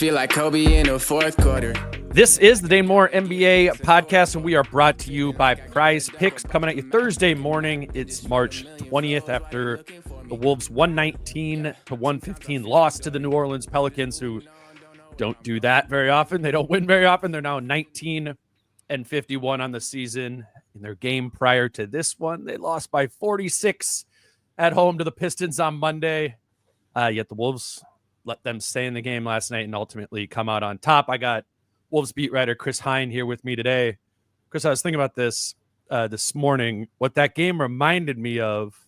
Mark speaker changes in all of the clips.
Speaker 1: feel like Kobe in the fourth quarter.
Speaker 2: This is the Dane Moore NBA podcast, and we are brought to you by Prize Picks, coming at you Thursday morning. It's March 20th after the Wolves 119-115 loss to the New Orleans Pelicans, who don't do that very often. They don't win very often. They're now 19-51 on the season. In their game prior to this one, they lost by 46 at home to the Pistons on Monday. Yet the Wolves let them stay in the game last night and ultimately come out on top. I got Wolves beat writer Chris Hine here with me today. Chris, I was thinking about this morning. What that game reminded me of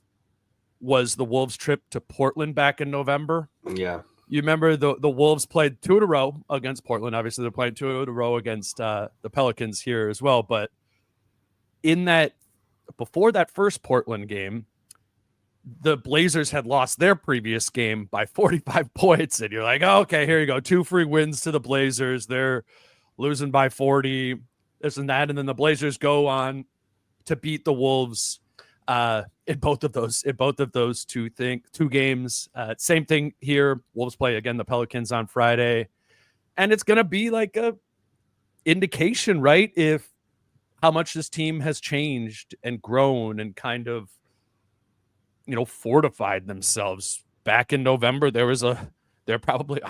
Speaker 2: was the Wolves trip to Portland back in November.
Speaker 3: Yeah.
Speaker 2: You remember the Wolves played 2 in a row against Portland. Obviously, they're playing 2 in a row against the Pelicans here as well. But before that first Portland game, the Blazers had lost their previous game by 45 points. And you're like, oh, okay, here you go. 2 free wins to the Blazers. They're losing by 40, this and that. And then the Blazers go on to beat the Wolves in both of those two games. Same thing here. Wolves play again the Pelicans on Friday. And it's going to be like a indication, right? If how much this team has changed and grown and kind of, fortified themselves. Back in November, they're probably,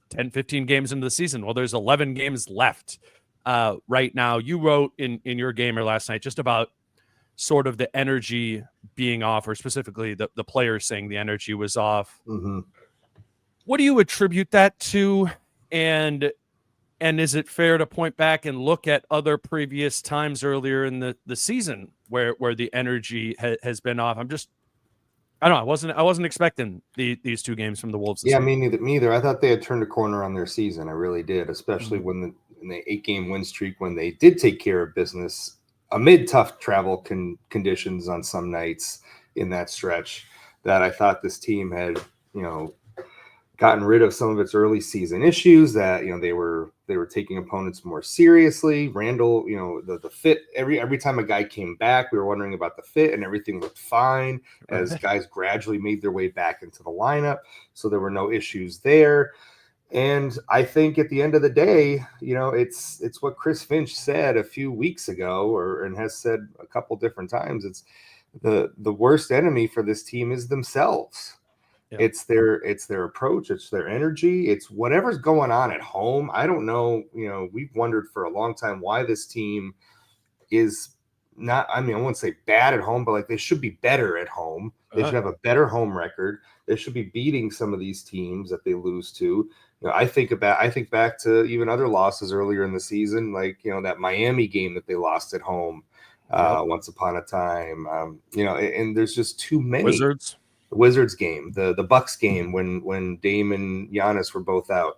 Speaker 2: 10, 15 games into the season. Well, there's 11 games left right now. You wrote in your gamer last night just about sort of the energy being off, or specifically the players saying the energy was off.
Speaker 3: Mm-hmm.
Speaker 2: What do you attribute that to? And is it fair to point back and look at other previous times earlier in the season where the energy has been off? I don't know. I wasn't expecting these 2 games from the Wolves.
Speaker 3: Yeah, me neither. I thought they had turned a corner on their season. I really did, especially when in the 8-game win streak, when they did take care of business amid tough travel conditions on some nights in that stretch. That I thought this team had, gotten rid of some of its early season issues. That they were taking opponents more seriously. Randall, the fit, every time a guy came back, we were wondering about the fit, and everything looked fine as guys gradually made their way back into the lineup. So there were no issues there. And I think at the end of the day, it's what Chris Finch said a few weeks ago, and has said a couple different times. It's the worst enemy for this team is themselves. Yeah. It's their approach. It's their energy. It's whatever's going on at home. I don't know. We've wondered for a long time why this team is not, I wouldn't say bad at home, but like they should be better at home. They should have a better home record. They should be beating some of these teams that they lose to. I think back to even other losses earlier in the season, like, that Miami game that they lost at home once upon a time. And there's just too many. The Wizards game, the Bucks game when Dame and Giannis were both out.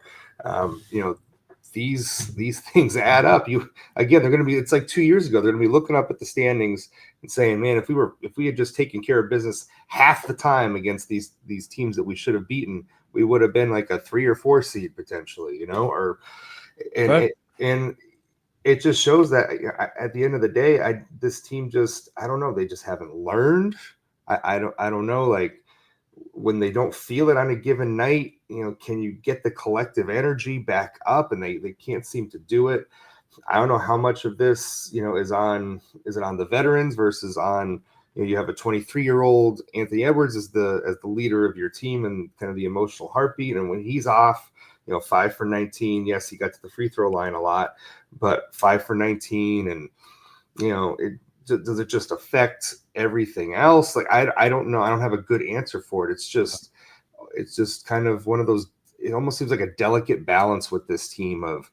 Speaker 3: These things add up. They're going to be, it's like 2 years ago, they're going to be looking up at the standings and saying, man, if we had just taken care of business half the time against these teams that we should have beaten, we would have been like a 3 or 4 seed potentially, and it just shows that at the end of the day, this team just, I don't know, they just haven't learned. I don't know, like, when they don't feel it on a given night, can you get the collective energy back up? And they can't seem to do it. I don't know how much of this, is it on the veterans versus on, you have a 23-year-old Anthony Edwards as the leader of your team and kind of the emotional heartbeat. And when he's off, 5 for 19, yes, he got to the free throw line a lot, but 5 for 19, and does it just affect everything else? Like, I don't know. I don't have a good answer for it. It's just kind of one of those, it almost seems like a delicate balance with this team of,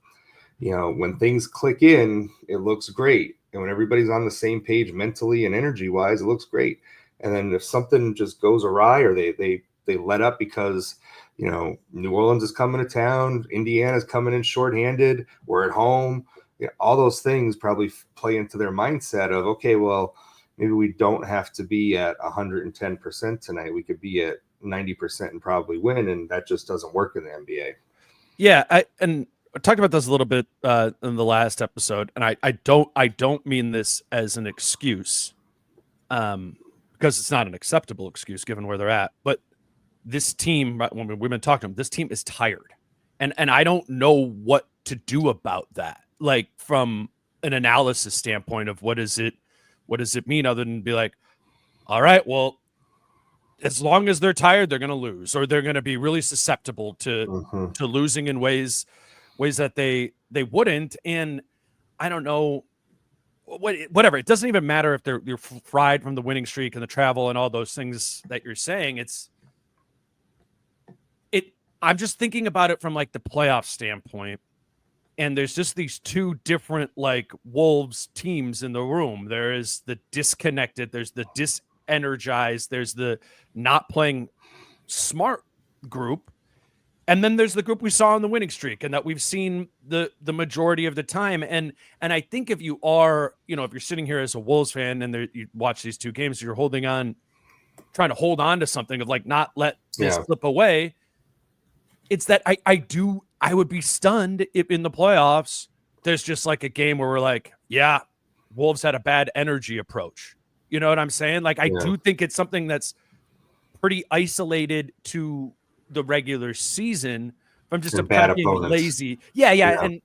Speaker 3: when things click in, it looks great. And when everybody's on the same page mentally and energy wise, it looks great. And then if something just goes awry, or they let up because, New Orleans is coming to town, Indiana's coming in shorthanded, we're at home. All those things probably play into their mindset of, okay, well, maybe we don't have to be at 110% tonight. We could be at 90% and probably win. And that just doesn't work in the NBA. Yeah.
Speaker 2: I talked about this a little bit in the last episode, and I don't mean this as an excuse, because it's not an acceptable excuse given where they're at. But this team, when we've been talking to them, this team is tired. And I don't know what to do about that. Like from an analysis standpoint of what does it mean other than be like, all right, well, as long as they're tired, they're going to lose, or they're going to be really susceptible to losing in ways that they wouldn't. And I don't know, whatever. It doesn't even matter if you're fried from the winning streak and the travel and all those things that you're saying. I'm just thinking about it from like the playoff standpoint. And there's just these two different like Wolves teams in the room. There is the disconnected, there's the disenergized, there's the not playing smart group. And then there's the group we saw on the winning streak and that we've seen the majority of the time. And I think if you are, if you're sitting here as a Wolves fan and you watch these two games, you're trying to hold on to something of like not let this slip away. It's that I would be stunned if in the playoffs there's just like a game where we're like, yeah, Wolves had a bad energy approach. You know what I'm saying? Like, I do think it's something that's pretty isolated to the regular season from just
Speaker 3: bad
Speaker 2: being lazy. Yeah. And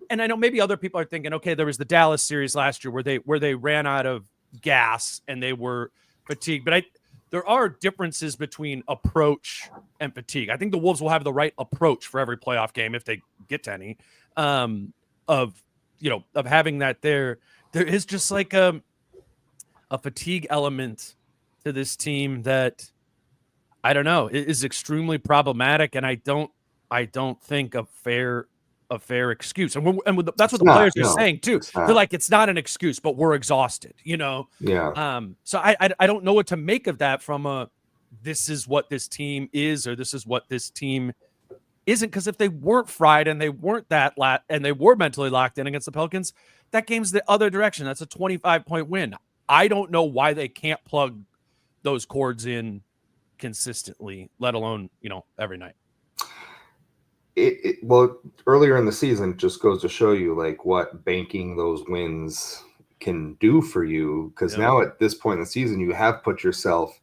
Speaker 2: and I know maybe other people are thinking, okay, there was the Dallas series last year where they ran out of gas and they were fatigued. But there are differences between approach and fatigue. I think the Wolves will have the right approach for every playoff game if they get to any. Of having that there is just like a fatigue element to this team that I don't know is extremely problematic, and I don't think a fair excuse. And that's what the players are saying too. They're like, it's not an excuse, but we're exhausted.
Speaker 3: Yeah.
Speaker 2: So I don't know what to make of that from this is what this team is, or this is what this team isn't. Because if they weren't fried and they weren't and they were mentally locked in against the Pelicans, that game's the other direction. That's a 25-point win. I don't know why they can't plug those chords in consistently, let alone, every night.
Speaker 3: Well, earlier in the season just goes to show you like what banking those wins can do for you. Because now at this point in the season, you have put yourself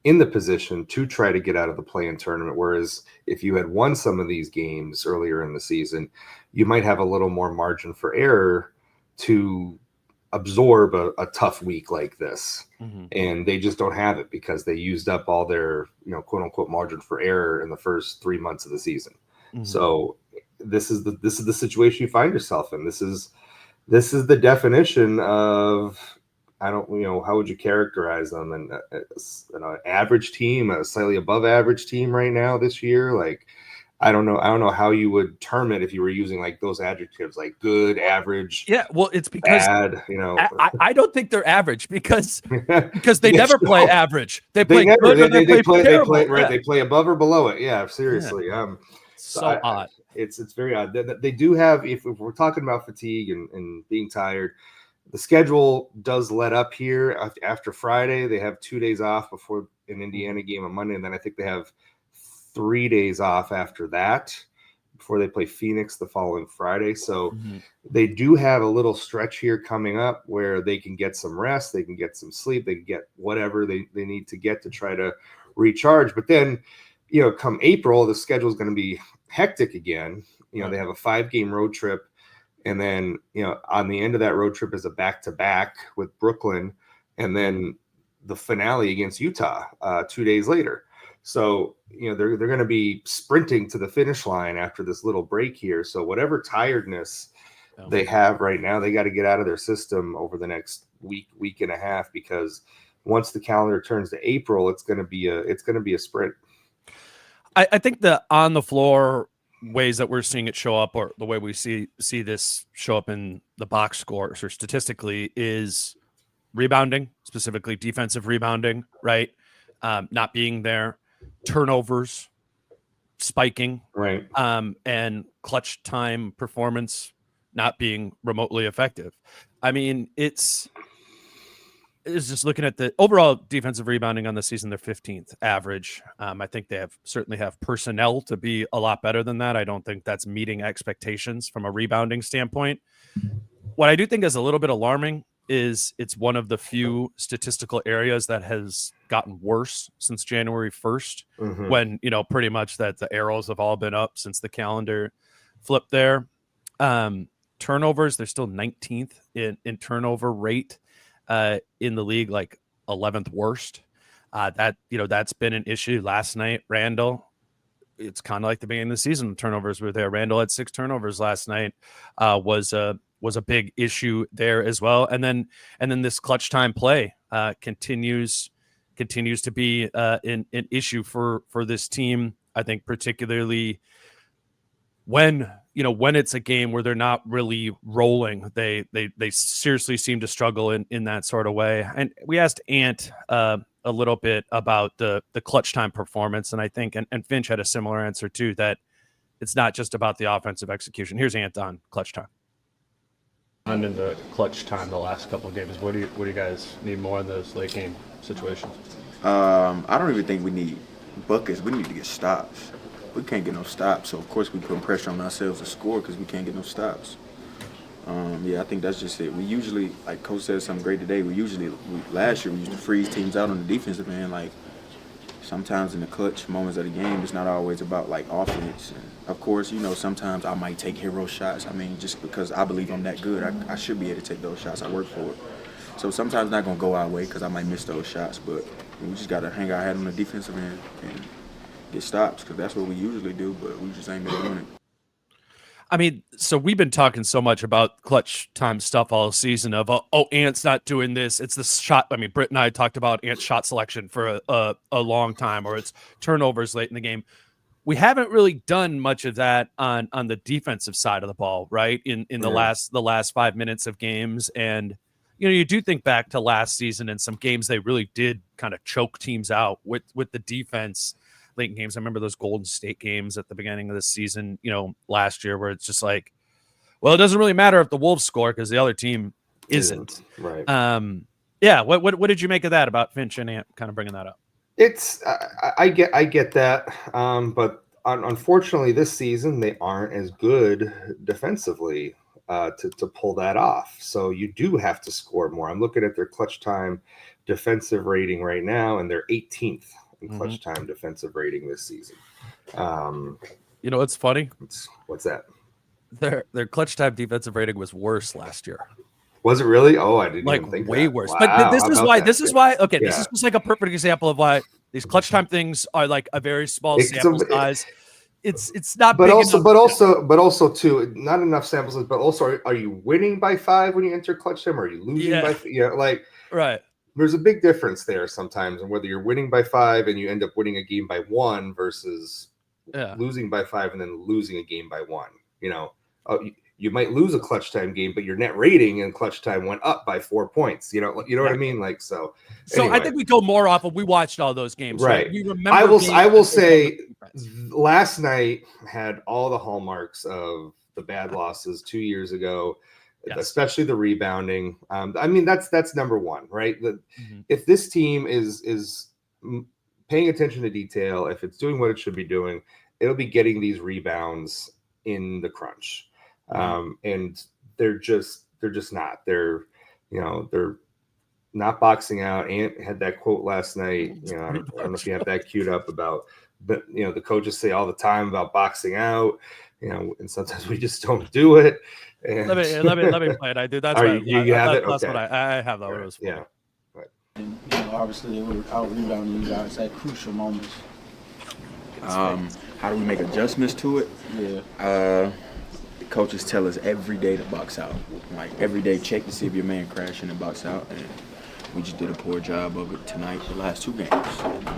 Speaker 3: in the position to try to get out of the play-in tournament. Whereas if you had won some of these games earlier in the season, you might have a little more margin for error to absorb a tough week like this. And they just don't have it because they used up all their, quote unquote margin for error in the first 3 months of the season. So this is the situation you find yourself in. This is the definition of, how would you characterize them? An average team, a slightly above average team right now this year. Like, I don't know how you would term it if you were using like those adjectives, like good, average.
Speaker 2: Yeah, well, it's because
Speaker 3: bad,
Speaker 2: I don't think they're average because they never play average. They play good. They
Speaker 3: play above or below it. Yeah, seriously.
Speaker 2: Yeah. Odd.
Speaker 3: It's very odd. They do have, if we're talking about fatigue and being tired, the schedule does let up here after Friday. They have 2 days off before an Indiana game on Monday, and then I think they have 3 days off after that before they play Phoenix the following Friday. So they do have a little stretch here coming up where they can get some rest, they can get some sleep, they can get whatever they need to get to try to recharge. But then, come April, the schedule is going to be hectic again. They have a 5-game road trip. And then, on the end of that road trip is a back-to-back with Brooklyn, and then the finale against Utah 2 days later. So, they're going to be sprinting to the finish line after this little break here. So whatever tiredness they have right now, they got to get out of their system over the next week and a half, because once the calendar turns to April, it's going to be a sprint.
Speaker 2: I think the on the floor ways that we're seeing it show up, or the way we see this show up in the box scores or statistically, is rebounding, specifically defensive rebounding, right? Not being there, turnovers spiking,
Speaker 3: right?
Speaker 2: And clutch time performance not being remotely effective. I mean, it's just looking at the overall defensive rebounding on the season, they're 15th average. I think they certainly have personnel to be a lot better than that. I don't think that's meeting expectations from a rebounding standpoint. What I do think is a little bit alarming is it's one of the few statistical areas that has gotten worse since January 1st, when, pretty much that the arrows have all been up since the calendar flipped there. Turnovers, they're still 19th in turnover rate in the league, like 11th worst. That's been an issue. Last night, Randall, it's kind of like the beginning of the season. Turnovers were there. Randall had 6 turnovers last night. Was a big issue there as well. And then this clutch time play continues to be an issue for this team. I think particularly when it's a game where they're not really rolling, they seriously seem to struggle in that sort of way. And we asked Ant a little bit about the clutch time performance, and I think and Finch had a similar answer too, that it's not just about the offensive execution. Here's Ant on clutch time. And in the clutch time, the last couple of games, what do you guys need more in those late game situations?
Speaker 4: I don't even think we need buckets. We need to get stops. We can't get no stops, so of course we put pressure on ourselves to score because we can't get no stops. I think that's just it. We usually, like Coach said something great today, last year we used to freeze teams out on the defensive end. Like, sometimes in the clutch moments of the game, it's not always about, like, offense. And of course, sometimes I might take hero shots. I mean, just because I believe I'm that good, I should be able to take those shots. I work for it. So sometimes it's not going to go our way because I might miss those shots, but we just got to hang our head on the defensive end and get stops because that's what we usually do, but we just ain't been doing it.
Speaker 2: I mean, so we've been talking so much about clutch time stuff all season of, Ant's not doing this. It's the shot. I mean, Britt and I talked about Ant's shot selection for a long time, or it's turnovers late in the game. We haven't really done much of that on the defensive side of the ball, right? In the last 5 minutes of games. And, you do think back to last season and some games they really did kind of choke teams out with the defense late in games. I remember those Golden State games at the beginning of the season, last year, where it's just like, well, it doesn't really matter if the Wolves score because the other team isn't.
Speaker 3: Right.
Speaker 2: What did you make of that about Finch and Ant kind of bringing that up?
Speaker 3: It's I get that, but unfortunately this season they aren't as good defensively to pull that off. So you do have to score more. I'm looking at their clutch time defensive rating right now, and they're 18th in clutch time defensive rating this season.
Speaker 2: It's funny.
Speaker 3: What's that?
Speaker 2: Their clutch time defensive rating was worse last year.
Speaker 3: Was it really? Oh, I didn't even think
Speaker 2: way
Speaker 3: that.
Speaker 2: worse.
Speaker 3: Wow,
Speaker 2: but this is why. This is why. Okay,
Speaker 3: Yeah.
Speaker 2: this is just like a perfect example of why these clutch time things are like a very small sample size. It's not.
Speaker 3: But
Speaker 2: big
Speaker 3: also,
Speaker 2: enough.
Speaker 3: but also too, not enough samples. But also, are you winning by 5 when you enter clutch time? Or are you losing by?
Speaker 2: Right.
Speaker 3: There's a big difference there sometimes, and whether you're winning by 5 and you end up winning a game by 1 versus losing by 5 and then losing a game by 1. You might lose a clutch time game, but your net rating in clutch time went up by 4 points. You know what I mean? Like, so anyway.
Speaker 2: I think we go more off of, we watched all those games, right? We remember.
Speaker 3: I will say last night had all the hallmarks of the bad losses 2 years ago. Yes. Especially the rebounding. I mean, that's number one, right? If this team is paying attention to detail, if it's doing what it should be doing, it'll be getting these rebounds in the crunch. And they're just not. They're not boxing out. Ant had that quote last night. I don't know if you have that queued up about, but the coaches say all the time about boxing out. And sometimes we just don't do it. And
Speaker 2: let me play it. I do. That's right.
Speaker 3: You have it.
Speaker 2: That's
Speaker 3: okay.
Speaker 2: what I have. That was
Speaker 3: yeah.
Speaker 5: Right. And, obviously they were out rebounding you guys at crucial moments.
Speaker 4: How do we make adjustments to it?
Speaker 5: Yeah.
Speaker 4: The coaches tell us every day to box out. Like every day, check to see if your man crashing and box out. And we just did a poor job of it tonight, the last 2 games. And,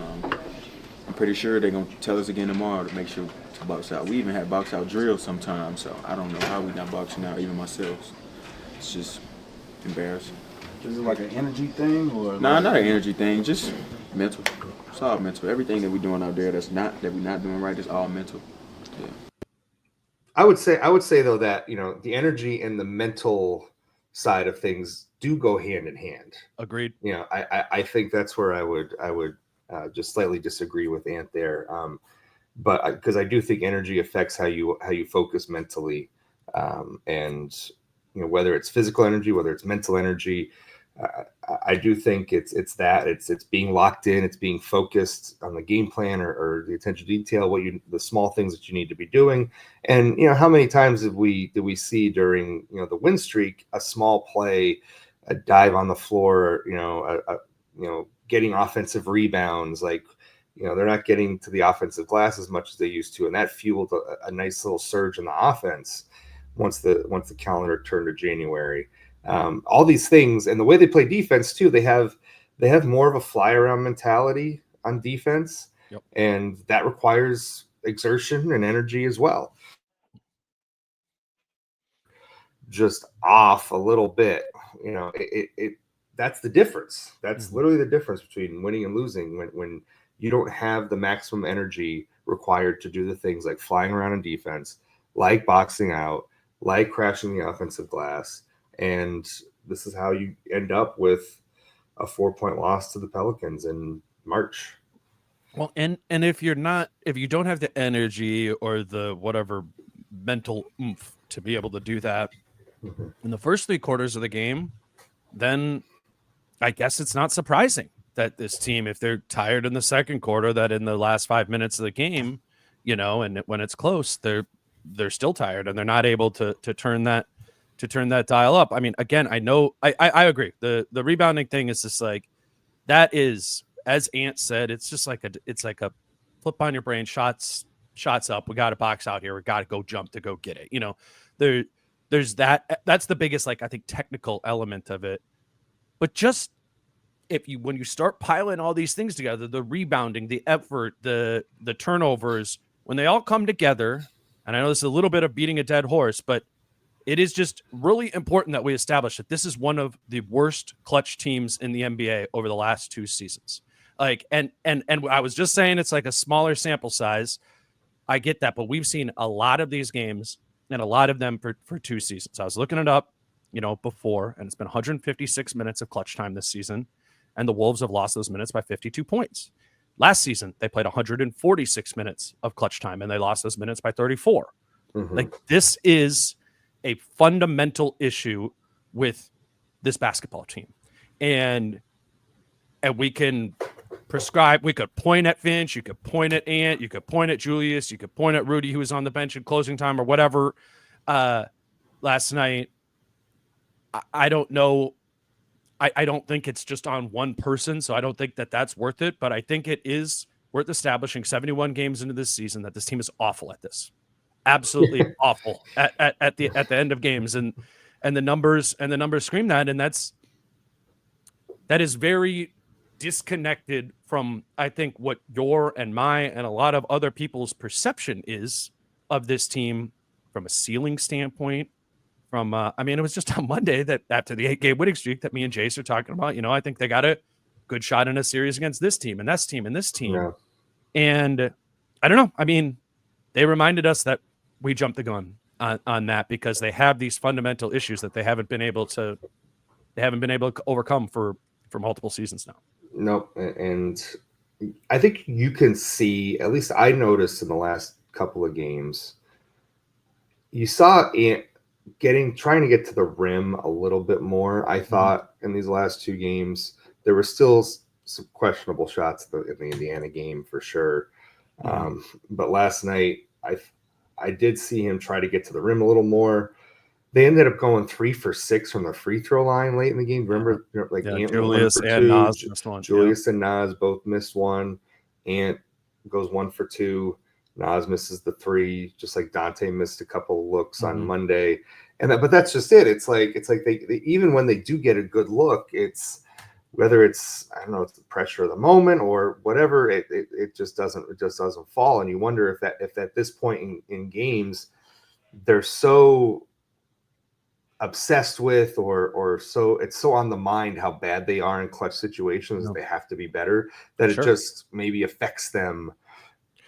Speaker 4: I'm pretty sure they're gonna tell us again tomorrow to make sure to box out. We even had box out drills sometimes, so I don't know how we not boxing out, even myself. It's just embarrassing.
Speaker 5: Is it like an energy thing, or?
Speaker 4: Nah, not an energy thing, just mental. It's all mental. Everything that we're doing out there that we're not doing right is all mental. Yeah.
Speaker 3: I would say though that the energy and the mental side of things do go hand in hand.
Speaker 2: Agreed.
Speaker 3: I think that's where I would just slightly disagree with Ant there. But because I do think energy affects how you focus mentally, and whether it's physical energy, whether it's mental energy. I do think it's being locked in, it's being focused on the game plan or the attention to detail, the small things that you need to be doing. And how many times did we see during the win streak a small play, a dive on the floor, getting offensive rebounds, like they're not getting to the offensive glass as much as they used to, and that fueled a nice little surge in the offense once the calendar turned to January. All these things, and the way they play defense too, they have more of a fly around mentality on defense.
Speaker 2: Yep.
Speaker 3: And that requires exertion and energy as well. Just off a little bit, that's the difference. That's literally the difference between winning and losing, when you don't have the maximum energy required to do the things like flying around in defense, like boxing out, like crashing the offensive glass. And this is how you end up with a 4-point loss to the Pelicans in March.
Speaker 2: Well, and if you don't have the energy or the whatever mental oomph to be able to do that in the first 3 quarters of the game, then I guess it's not surprising that this team, if they're tired in the second quarter, that in the last 5 minutes of the game, and when it's close, they're still tired and they're not able to turn that dial up. I mean, again, I know I agree. The rebounding thing is just like, that is, as Ant said, it's just like a flip on your brain, shots up. We got a box out here. We got to go jump to go get it. There's that's the biggest, like, I think, technical element of it. But just when you start piling all these things together, the rebounding, the effort, the turnovers, when they all come together, and I know this is a little bit of beating a dead horse, but it is just really important that we establish that this is one of the worst clutch teams in the NBA over the last 2 seasons. Like, and I was just saying it's like a smaller sample size. I get that, but we've seen a lot of these games, and a lot of them for 2 seasons. I was looking it up, before, and it's been 156 minutes of clutch time this season, and the Wolves have lost those minutes by 52 points. Last season, they played 146 minutes of clutch time, and they lost those minutes by 34. Like, this is a fundamental issue with this basketball team. And we can prescribe, we could point at Finch, you could point at Ant, you could point at Julius, you could point at Rudy, who was on the bench in closing time or whatever last night. I don't know. I don't think it's just on one person, so I don't think that that's worth it. But I think it is worth establishing 71 games into this season that this team is awful at this. Absolutely awful at the end of games, and the numbers scream that, and that is very disconnected from, I think, what your and my and a lot of other people's perception is of this team from a ceiling standpoint. From it was just on Monday that after the 8-game winning streak that me and Jace are talking about, I think they got a good shot in a series against this team and this team and this team.
Speaker 3: Yeah.
Speaker 2: And I don't know. I mean, they reminded us that we jumped the gun on that because they have these fundamental issues that they haven't been able to overcome for multiple seasons now.
Speaker 3: Nope. And I think you can see, at least I noticed in the last couple of games, you saw Ant trying to get to the rim a little bit more. I thought in these last 2 games, there were still some questionable shots in the Indiana game for sure. But last night, I did see him try to get to the rim a little more. They ended up going 3 for 6 from the free throw line late in the game. Remember, Ant
Speaker 2: Julius and Nas missed one.
Speaker 3: Julius and Nas both missed one. Ant goes 1 for 2. Nas misses the 3, just like Dante missed a couple of looks on Monday. But that's just it. It's like they even when they do get a good look, it's whether it's, I don't know, it's the pressure of the moment or whatever, it just doesn't fall. And you wonder if at this point in games they're so obsessed with or so it's so on the mind how bad they are in clutch situations, they have to be better, that it just maybe affects them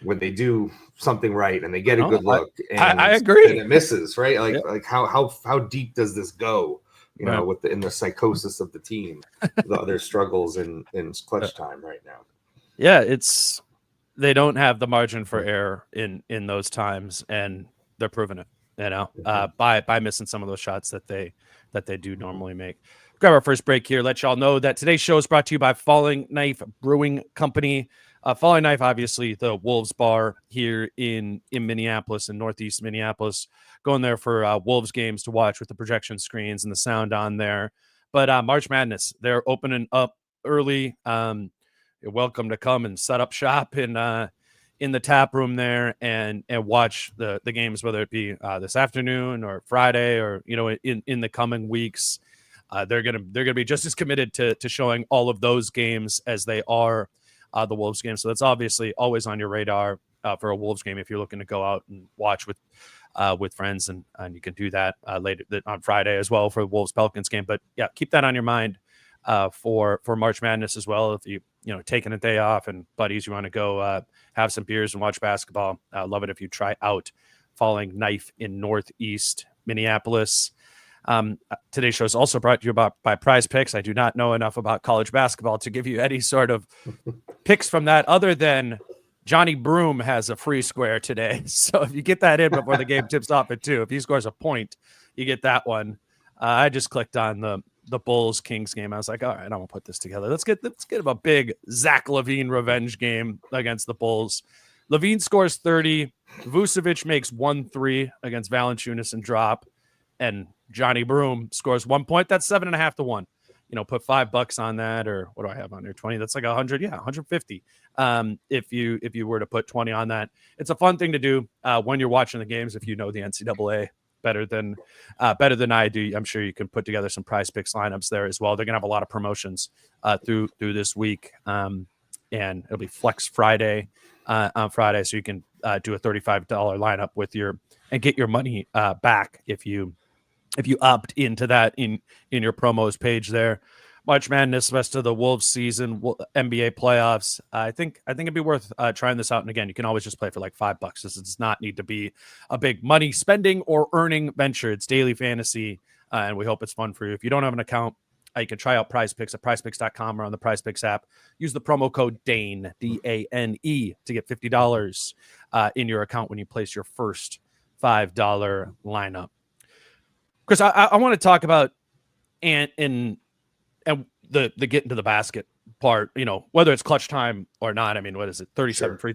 Speaker 3: when they do something right and they get a good look.
Speaker 2: I agree.
Speaker 3: And it misses, right? Like how deep does this go? In the psychosis of the team, their struggles in clutch time right now.
Speaker 2: Yeah, they don't have the margin for error in those times, and they're proving it. by missing some of those shots that they do normally make. Grab our first break here. Let y'all know that today's show is brought to you by Falling Knife Brewing Company. Falling Knife, obviously, the Wolves bar here in Minneapolis, in Northeast Minneapolis. Going there for Wolves games to watch with the projection screens and the sound on there. But March Madness, they're opening up early. You're welcome to come and set up shop in the tap room there and watch the games, whether it be this afternoon or Friday or in the coming weeks. They're gonna be just as committed to showing all of those games as they are the Wolves game. So that's obviously always on your radar for a Wolves game if you're looking to go out and watch with friends, and you can do that later on Friday as well for the Wolves Pelicans game. But yeah, keep that on your mind for March Madness as well. If you taking a day off and buddies, you want to go have some beers and watch basketball, love it if you try out Falling Knife in Northeast Minneapolis. Today's show is also brought to you by Prize Picks. I do not know enough about college basketball to give you any sort of picks from that, other than Johnny Broom has a free square today. So if you get that in before the game tips off at 2, if he scores a point, you get that one. I just clicked on the Bulls Kings game. I was like, all right, I'm gonna put this together. Let's get a big Zach LaVine revenge game against the Bulls. LaVine scores 30. Vucevic makes 1 3 against Valanciunas and drop, and Johnny Broom scores 1 point. That's 7.5 to 1. Put $5 on that, or what do I have on there? 20. That's like 100. Yeah, 150. If you were to put 20 on that, it's a fun thing to do when you're watching the games. If you know the NCAA better than I do, I'm sure you can put together some Prize Picks lineups there as well. They're gonna have a lot of promotions through this week, and it'll be Flex Friday on Friday, so you can do a $35 lineup and get your money back if you opt into that in your promos page there. March Madness, rest of the Wolves season, NBA playoffs. I think it'd be worth trying this out. And again, you can always just play for like $5. This does not need to be a big money spending or earning venture. It's daily fantasy, and we hope it's fun for you. If you don't have an account, you can try out Prize Picks at prizepicks.com or on the Prize Picks app. Use the promo code DANE, DANE, to get $50 in your account when you place your first $5 lineup. Chris, I want to talk about and the getting to the basket part, whether it's clutch time or not. I mean, what is it? 37 free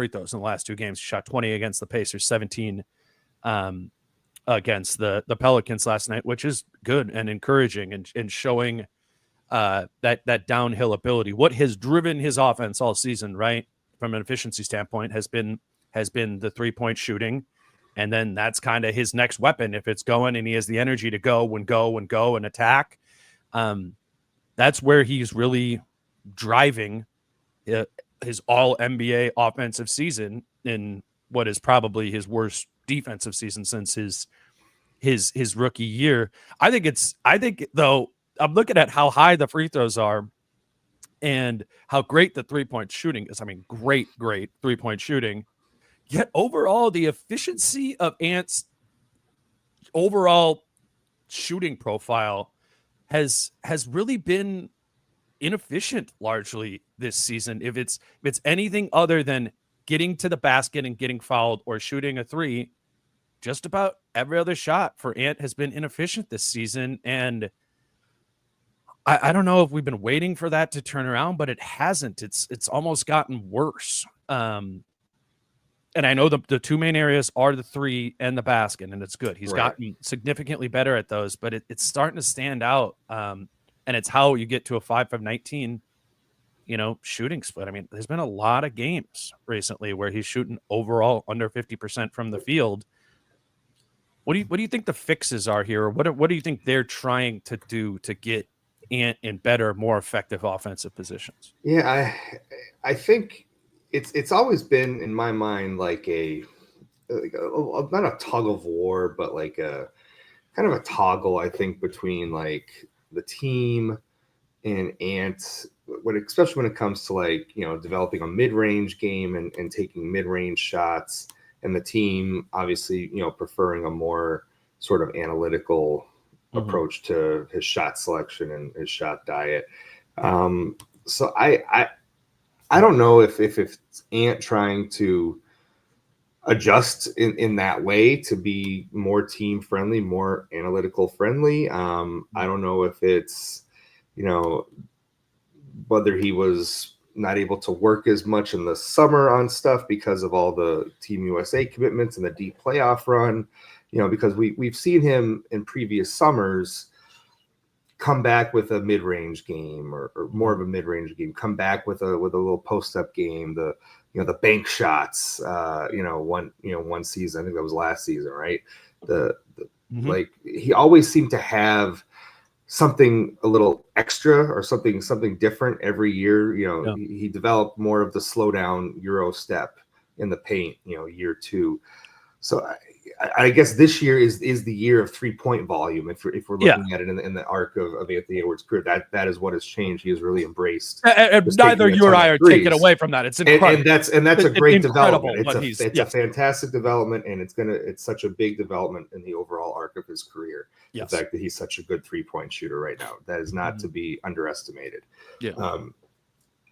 Speaker 2: throws in the last 2 games. He shot 20 against the Pacers, 17 against the Pelicans last night, which is good and encouraging and showing that downhill ability. What has driven his offense all season, right, from an efficiency standpoint, has been the 3-point shooting. And then that's kind of his next weapon. If it's going and he has the energy to go and attack, that's where he's really driving his all NBA offensive season in what is probably his worst defensive season since his rookie year. I think though, I'm looking at how high the free throws are and how great the 3-point shooting is. I mean, great 3-point shooting. Yet overall, the efficiency of Ant's overall shooting profile has really been inefficient largely this season. If it's anything other than getting to the basket and getting fouled or shooting a 3, just about every other shot for Ant has been inefficient this season. And I don't know if we've been waiting for that to turn around, but it hasn't. It's almost gotten worse. And I know the 2 main areas are the 3 and the basket, and it's good. He's gotten significantly better at those, but it's starting to stand out. And it's how you get to a 5 of 19, shooting split. I mean, there's been a lot of games recently where he's shooting overall under 50% from the field. What do you think the fixes are here? Or what do you think they're trying to do to get Ant in better, more effective offensive positions?
Speaker 3: Yeah, I think it's always been in my mind like not a tug of war, but like a kind of a toggle, I think, between like the team and Ant, especially when it comes to like, developing a mid-range game and taking mid-range shots, and the team obviously, preferring a more sort of analytical approach to his shot selection and his shot diet. So I don't know if it's Ant trying to adjust in that way to be more team friendly, more analytical friendly. I don't know if it's, whether he was not able to work as much in the summer on stuff because of all the Team USA commitments and the deep playoff run, because we've seen him in previous summers come back with a mid-range game or more of a mid-range game, come back with a little post-up game, the bank shots, one season, I think that was last season, right? Like he always seemed to have something a little extra or something different every year. He developed more of the slow down Euro step in the paint, year two. So I guess this year is the year of 3-point volume. If we're looking at it in the arc of Anthony Edwards' career, that is what has changed. He has really embraced.
Speaker 2: And neither you or I are taking away from that. It's incredible,
Speaker 3: and that's a great development. It's a
Speaker 2: yes.
Speaker 3: fantastic development, and it's such a big development in the overall arc of his career.
Speaker 2: Yes.
Speaker 3: The fact that he's such a good 3-point shooter right now, that is not to be underestimated.
Speaker 2: Yeah.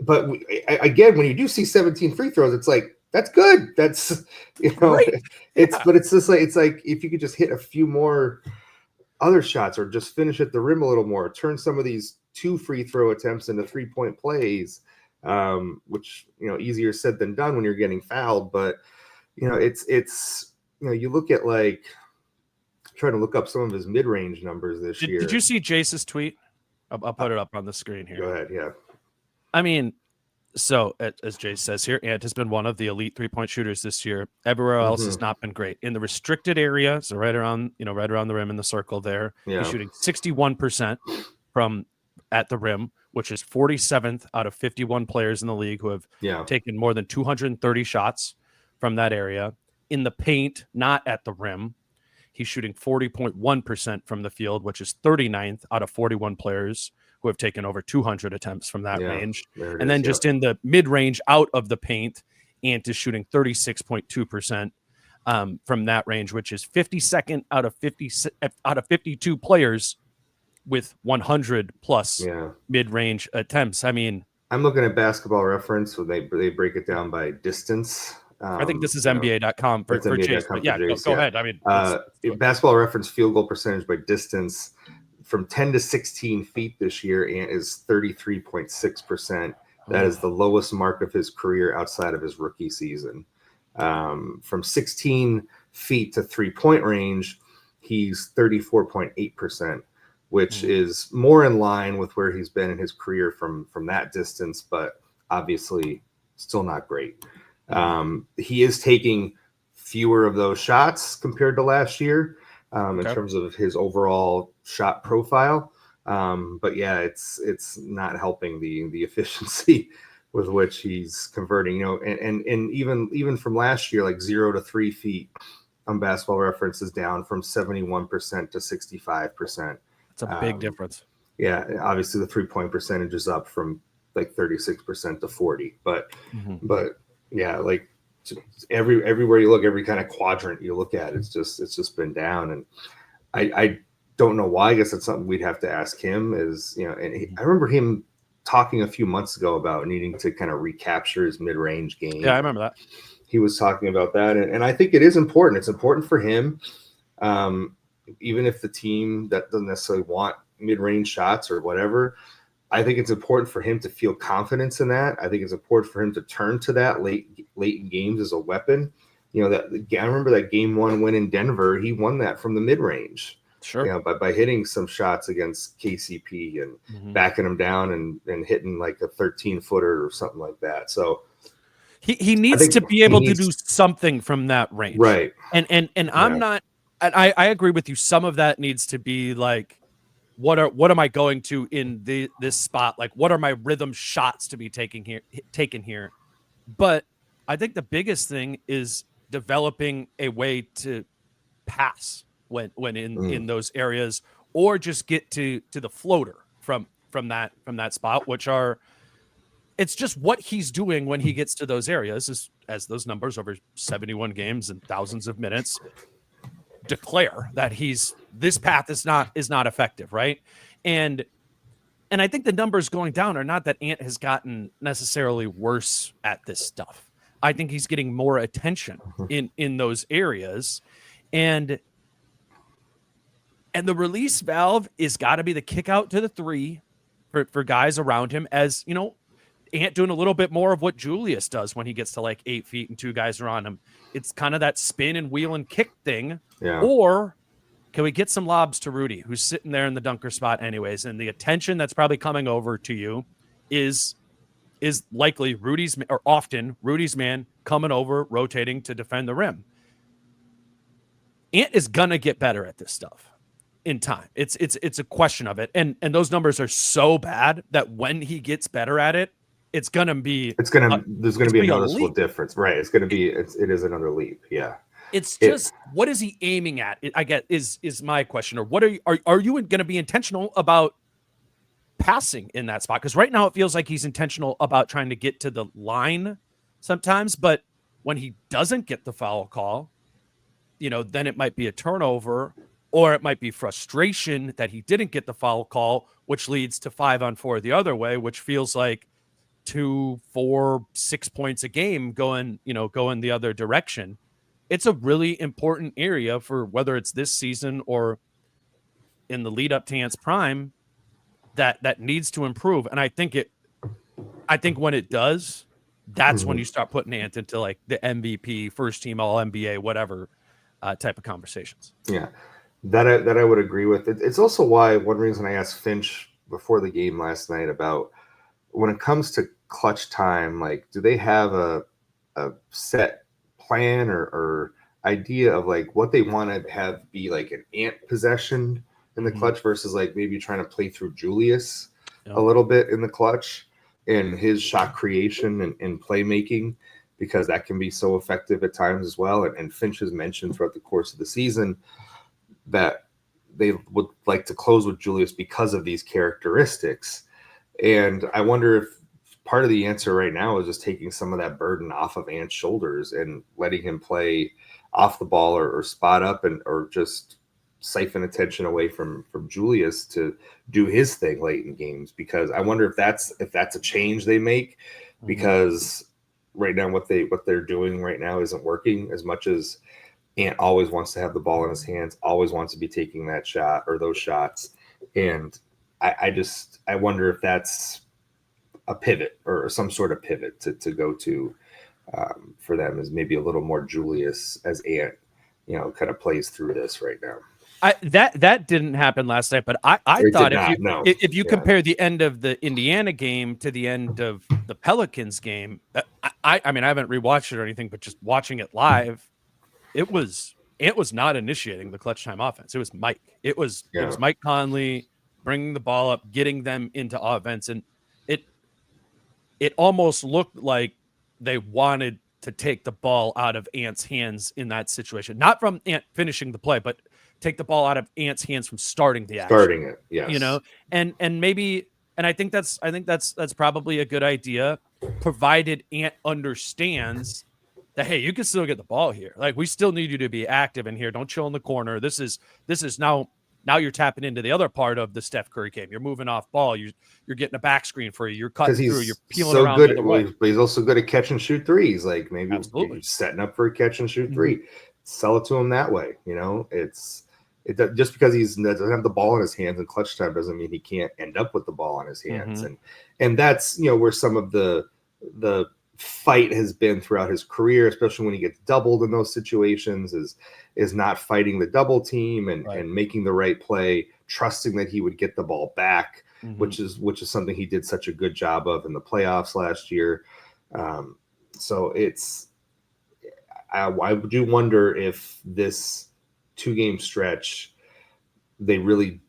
Speaker 3: But again, when you do see 17 free throws, it's like, that's good. That's,
Speaker 2: Right.
Speaker 3: but it's just like, if you could just hit a few more other shots or just finish at the rim a little more, turn some of these 2 free throw attempts into 3-point plays, which, easier said than done when you're getting fouled. But, it's, you look at like trying to look up some of his mid-range numbers this year.
Speaker 2: Did you see Jace's tweet? I'll put it up on the screen here.
Speaker 3: Go ahead. Yeah.
Speaker 2: I mean, so as Jay says here, Ant has been one of the elite 3-point shooters this year. Everywhere else has not been great. In the restricted area, so right around the rim in the circle there, he's shooting 61% from at the rim, which is 47th out of 51 players in the league who have taken more than 230 shots from that area. In the paint, not at the rim, he's shooting 40.1% from the field, which is 39th out of 41 players who have taken over 200 attempts from that range. And then just in the mid-range out of the paint, Ant is shooting 36.2% from that range, which is 52nd out of 52 players with 100 plus mid-range attempts. I mean,
Speaker 3: I'm looking at Basketball Reference, so they break it down by distance.
Speaker 2: I think this is NBA.com for Chase. But yeah, go ahead. I mean,
Speaker 3: Basketball Reference field goal percentage by distance from 10 to 16 feet this year, Ant is 33.6%. That is the lowest mark of his career outside of his rookie season. From 16 feet to 3-point range, he's 34.8%, which is more in line with where he's been in his career from that distance, but obviously still not great. He is taking fewer of those shots compared to last year. In terms of his overall shot profile. But yeah, it's not helping the efficiency with which he's converting, and even from last year, like 0 to 3 feet on Basketball Reference is down from 71% to 65%.
Speaker 2: It's a big difference.
Speaker 3: Yeah. Obviously the 3-point percentage is up from like 36% to 40, but yeah, like, everywhere you look, every kind of quadrant you look at, it's just been down. And I don't know why. I guess that's something we'd have to ask him is, I remember him talking a few months ago about needing to kind of recapture his mid-range game.
Speaker 2: Yeah, I remember that.
Speaker 3: He was talking about that. And I think it is important. It's important for him. Even if the team that doesn't necessarily want mid-range shots or whatever, I think it's important for him to feel confidence in that. I think it's important for him to turn to that late in games as a weapon. I remember that game 1 win in Denver. He won that from the mid range.
Speaker 2: Sure.
Speaker 3: By hitting some shots against KCP and backing him down and hitting like a 13-footer or something like that. So
Speaker 2: he needs to be able to do something from that range.
Speaker 3: Right.
Speaker 2: And I'm not. I agree with you. Some of that needs to be like, what am I going to in this spot? Like, what are my rhythm shots to be taken here? But I think the biggest thing is developing a way to pass when in those areas, or just get to the floater from that spot, which are, it's just what he's doing when he gets to those areas, as those numbers over 71 games and thousands of minutes declare that this path is not effective, right? And I think the numbers going down are not that Ant has gotten necessarily worse at this stuff. I think he's getting more attention in those areas. And the release valve is got to be the kick out to the 3 for guys around him, as you know, Ant doing a little bit more of what Julius does when he gets to like 8 feet and 2 guys are on him. It's kind of that spin and wheel and kick thing.
Speaker 3: Yeah.
Speaker 2: Or can we get some lobs to Rudy, who's sitting there in the dunker spot anyways? And the attention that's probably coming over to you is likely often Rudy's man coming over, rotating to defend the rim. Ant is gonna get better at this stuff in time. It's a question of it. And those numbers are so bad that when he gets better at it, there's gonna be
Speaker 3: a noticeable difference, right? It is another leap. Yeah.
Speaker 2: It's just, what is he aiming at? I get is my question. Or what are you going to be intentional about passing in that spot? Because right now it feels like he's intentional about trying to get to the line sometimes, but when he doesn't get the foul call, then it might be a turnover, or it might be frustration that he didn't get the foul call, which leads to 5-on-4 the other way, which feels like 2, 4, 6 points a game going the other direction. It's a really important area for whether it's this season or in the lead up to Ant's prime that needs to improve. And I think when it does, that's when you start putting Ant into like the MVP, first team All NBA, whatever type of conversations.
Speaker 3: Yeah, that I would agree with. It's also why one reason I asked Finch before the game last night about when it comes to clutch time, like, do they have a set plan or idea of like what they want to have be like an Ant possession in the clutch versus like maybe trying to play through Julius a little bit in the clutch and his shot creation and playmaking, because that can be so effective at times as well. And Finch has mentioned throughout the course of the season that they would like to close with Julius because of these characteristics. And I wonder if part of the answer right now is just taking some of that burden off of Ant's shoulders and letting him play off the ball or spot up or just siphon attention away from Julius to do his thing late in games. Because I wonder if that's a change they make, because right now what they're doing right now isn't working as much as Ant always wants to have the ball in his hands, always wants to be taking that shot or those shots. And I wonder if that's a pivot or some sort of pivot to go to for them, is maybe a little more Julius as Ant, kind of plays through this right now.
Speaker 2: That didn't happen last night, but I thought if you compare the end of the Indiana game to the end of the Pelicans game, I mean, I haven't rewatched it or anything, but just watching it live, it was not initiating the clutch time offense. It was Mike. It was Mike Conley bringing the ball up, getting them into offense, and it almost looked like they wanted to take the ball out of Ant's hands in that situation. Not from Ant finishing the play, but take the ball out of Ant's hands from starting the action.
Speaker 3: Starting it, yes.
Speaker 2: And maybe, and I think that's probably a good idea, provided Ant understands that, hey, you can still get the ball here. Like, we still need you to be active in here. Don't chill in the corner. This is now you're tapping into the other part of the Steph Curry game. You're moving off ball. You're getting a back screen for you. You're cutting through. You're peeling around.
Speaker 3: But he's also good at catch and shoot threes. Like maybe setting up for a catch and shoot three. Sell it to him that way. Just because he doesn't have the ball in his hands in clutch time doesn't mean he can't end up with the ball in his hands. And that's where some of the fight has been throughout his career, especially when he gets doubled in those situations, is not fighting the double team and making the right play, trusting that he would get the ball back, which is something he did such a good job of in the playoffs last year. So I do wonder if this 2-game stretch, they really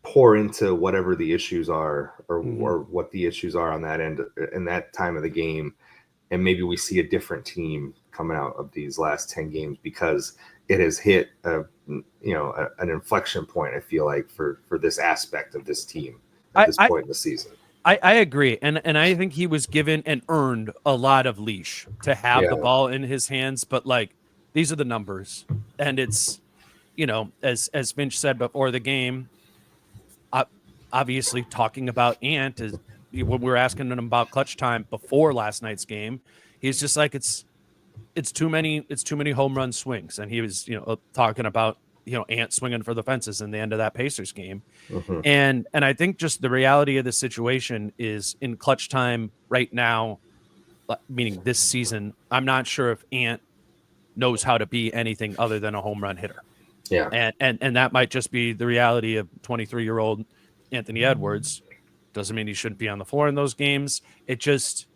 Speaker 3: pour into whatever the issues are or what the issues are on that end in that time of the game. And maybe we see a different team coming out of these last 10 games because it has hit an inflection point, I feel like, for this aspect of this team at this point in the season.
Speaker 2: I agree. And I think he was given and earned a lot of leash to have the ball in his hands. But like, these are the numbers. And it's, as Finch said before the game, obviously talking about Ant when we were asking him about clutch time before last night's game, he's just like, it's too many home run swings. And he was, talking about, Ant swinging for the fences in the end of that Pacers game.
Speaker 3: Mhm.
Speaker 2: And I think just the reality of the situation is in clutch time right now, meaning this season, I'm not sure if Ant knows how to be anything other than a home run hitter.
Speaker 3: Yeah.
Speaker 2: And that might just be the reality of 23-year-old Anthony Edwards. Doesn't mean he shouldn't be on the floor in those games. It just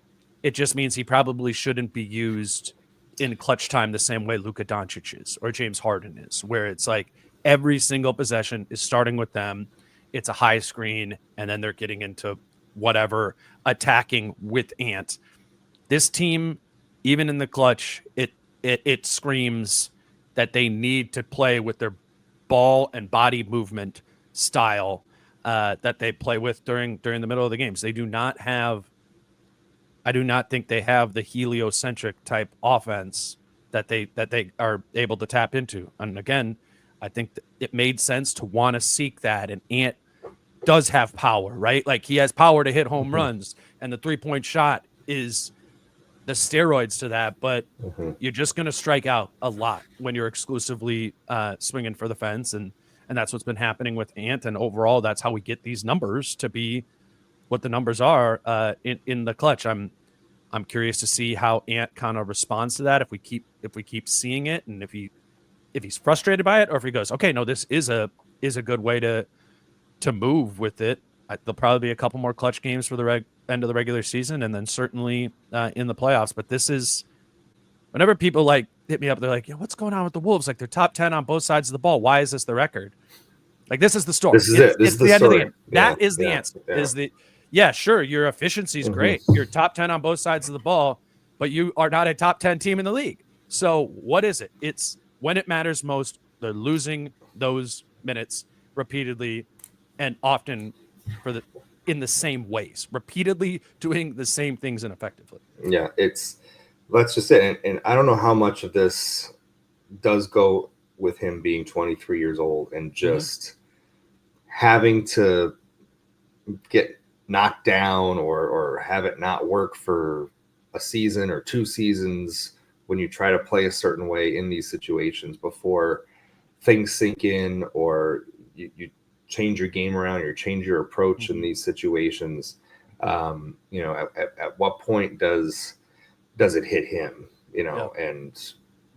Speaker 2: means he probably shouldn't be used in clutch time the same way Luka Doncic is or James Harden is, where it's like every single possession is starting with them. It's a high screen, and then they're getting into whatever attacking with Ant. This team, even in the clutch, it screams that they need to play with their ball and body movement style that they play with during the middle of the games. They do not have. I do not think they have the heliocentric type offense that they are able to tap into. And again, I think it made sense to want to seek that. And Ant does have power, right? Like he has power to hit home runs, and the 3-point shot is the steroids to that. But you're just going to strike out a lot when you're exclusively swinging for the fence, and that's what's been happening with Ant. And overall, that's how we get these numbers to be what the numbers are in the clutch. I'm curious to see how Ant kind of responds to that. If we keep seeing it, and if he's frustrated by it, or if he goes, okay, no, this is a good way to move with it. There'll probably be a couple more clutch games for the end of the regular season, and then certainly in the playoffs. But this is whenever people like hit me up, they're like, "Yeah, what's going on with the Wolves? Like they're top 10 on both sides of the ball. Why is this the record?" Like this is the story.
Speaker 3: This is it. This is the
Speaker 2: end of the
Speaker 3: story.
Speaker 2: game. That is the answer. Sure, your efficiency is great. You're top 10 on both sides of the ball, but you are not a top 10 team in the league. So what is it? It's when it matters most, they're losing those minutes repeatedly and often in the same ways, repeatedly doing the same things ineffectively.
Speaker 3: Yeah, let's just say, and I don't know how much of this does go with him being 23 years old and just having to get knocked down or have it not work for a season or 2 seasons when you try to play a certain way in these situations before things sink in, or you change your game around, or change your approach in these situations. At what point does it hit him? And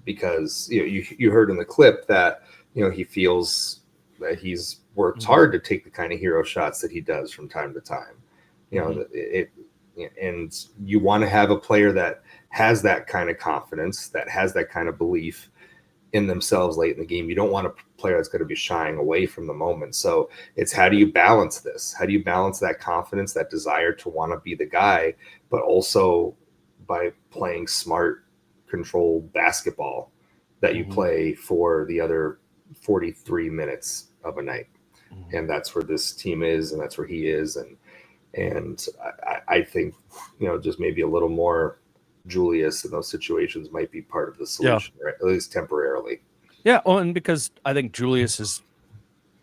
Speaker 3: because you heard in the clip that he feels that he's worked hard to take the kind of hero shots that he does from time to time. And you want to have a player that has that kind of confidence, that has that kind of belief in themselves late in the game. You don't want a player that's going to be shying away from the moment. So it's, how do you balance this? How do you balance that confidence, that desire to want to be the guy, but also by playing smart, controlled basketball that you play for the other 43 minutes of a night? And that's where this team is, and that's where he is. And I think, just maybe a little more Julius in those situations might be part of the solution, right? At least temporarily.
Speaker 2: Yeah. Oh, and because I think Julius has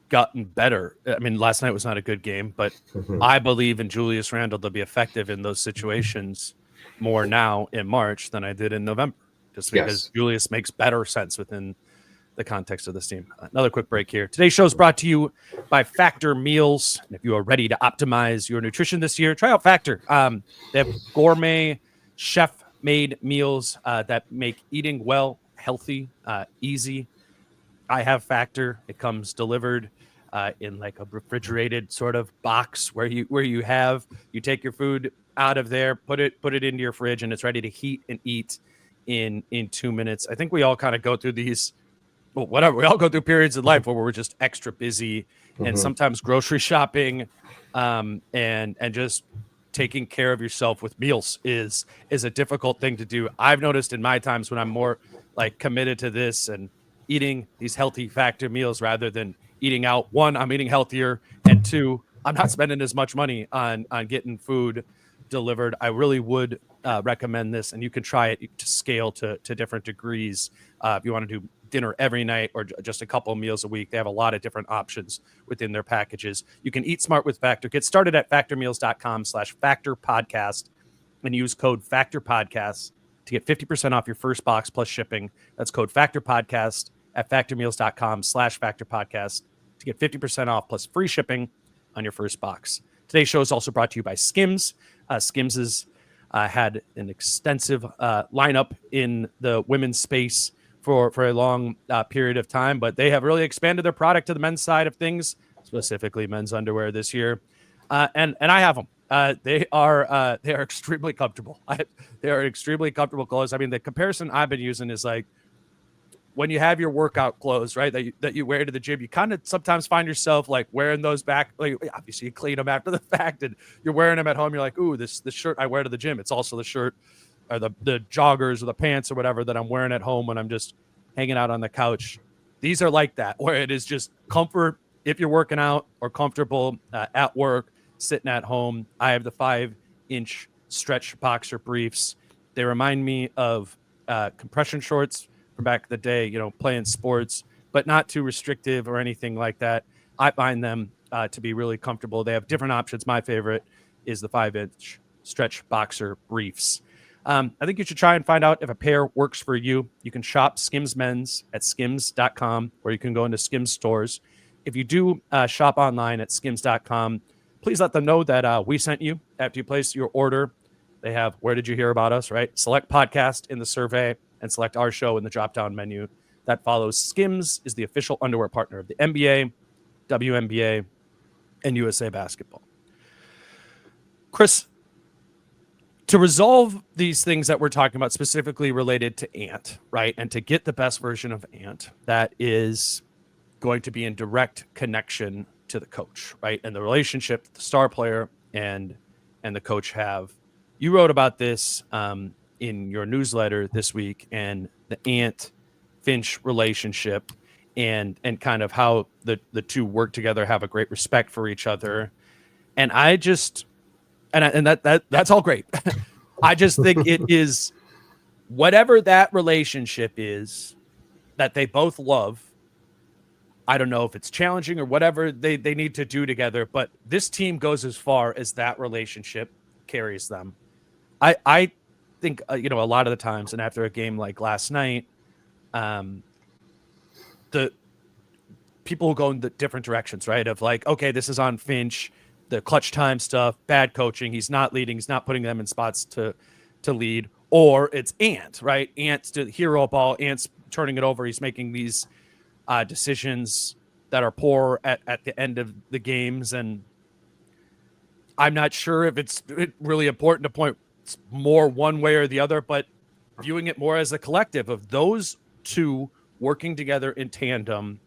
Speaker 2: gotten better. I mean, last night was not a good game, but I believe in Julius Randle to be effective in those situations more now in March than I did in November, just because Julius makes better sense within the context of this team. Another quick break here. Today's show is brought to you by Factor Meals. And if you are ready to optimize your nutrition this year, try out Factor. They have gourmet, chef-made meals that make eating well, healthy, easy. I have Factor. It comes delivered in like a refrigerated sort of box where you take your food out of there, put it into your fridge, and it's ready to heat and eat in 2 minutes. I think we all kind of go through these. Well, whatever. We all go through periods in life where we're just extra busy, and sometimes grocery shopping, and just taking care of yourself with meals is a difficult thing to do. I've noticed in my times when I'm more like committed to this and eating these healthy Factor meals rather than eating out. 1, I'm eating healthier, and 2, I'm not spending as much money on getting food delivered. I really would recommend this, and you can try it to scale to different degrees if you want to do dinner every night or just a couple of meals a week. They have a lot of different options within their packages. You can eat smart with Factor. Get started at factormeals.com/factorpodcast and use code FACTORPODCAST to get 50% off your first box plus shipping. That's code FACTORPODCAST at factormeals.com/factorpodcast to get 50% off plus free shipping on your first box. Today's show is also brought to you by Skims. Skims has had an extensive lineup in the women's space for a long period of time, but they have really expanded their product to the men's side of things, specifically men's underwear this year. And I have them. They are extremely comfortable. They are extremely comfortable clothes. I mean, the comparison I've been using is like when you have your workout clothes, right, that you wear to the gym, you kind of sometimes find yourself like wearing those back. Like obviously you clean them after the fact, and you're wearing them at home. You're like, ooh, this shirt I wear to the gym. It's also the shirt or the joggers or the pants or whatever that I'm wearing at home when I'm just hanging out on the couch. These are like that, where it is just comfort if you're working out or comfortable at work, sitting at home. I have the 5-inch stretch boxer briefs. They remind me of compression shorts from back in the day, you know, playing sports, but not too restrictive or anything like that. I find them to be really comfortable. They have different options. My favorite is the 5-inch stretch boxer briefs. I think you should try and find out if a pair works for you. You can shop Skims Men's at skims.com, or you can go into Skims stores. If you do shop online at skims.com, please let them know that we sent you after you place your order. They have Where Did You Hear About Us, right? Select podcast in the survey and select our show in the drop-down menu. That follows. Skims is the official underwear partner of the NBA, WNBA, and USA Basketball. Chris, to resolve these things that we're talking about specifically related to Ant, right, and to get the best version of Ant, that is going to be in direct connection to the coach, right, and the relationship the star player and the coach have. You wrote about this in your newsletter this week, and the Ant-Finch relationship and kind of how the two work together, have a great respect for each other. And I just that's all great. I just think it is whatever that relationship is that they both love. I don't know if it's challenging or whatever they need to do together, but this team goes as far as that relationship carries them. I think, a lot of the times, and after a game like last night, the people will go in the different directions, right? Of like, okay, this is on Finch, the clutch time stuff, bad coaching. He's not leading. He's not putting them in spots to lead. Or it's Ant, right? Ant's the hero ball. Ant's turning it over. He's making these decisions that are poor at the end of the games. And I'm not sure if it's really important to point more one way or the other, but viewing it more as a collective of those two working together in tandem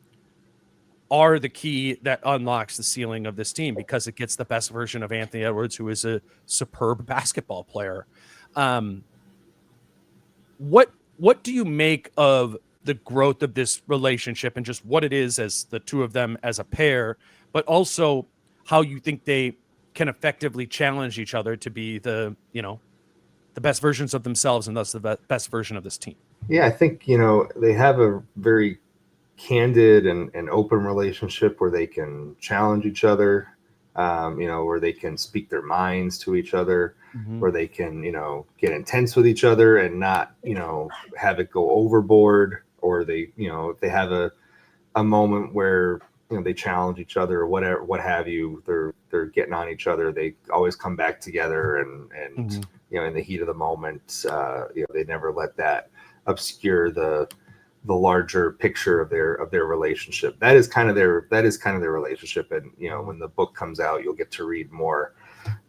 Speaker 2: are the key that unlocks the ceiling of this team, because it gets the best version of Anthony Edwards, who is a superb basketball player. What do you make of the growth of this relationship and just what it is as the two of them as a pair, but also how you think they can effectively challenge each other to be the best versions of themselves and thus the best version of this team?
Speaker 3: Yeah, I think, they have a very candid and open relationship where they can challenge each other, where they can speak their minds to each other, where they can, get intense with each other and not, have it go overboard, or they, if they have a moment where, they challenge each other or whatever, what have you, they're getting on each other. They always come back together and in the heat of the moment, they never let that obscure the larger picture of their relationship. That is kind of their relationship. And, when the book comes out, you'll get to read more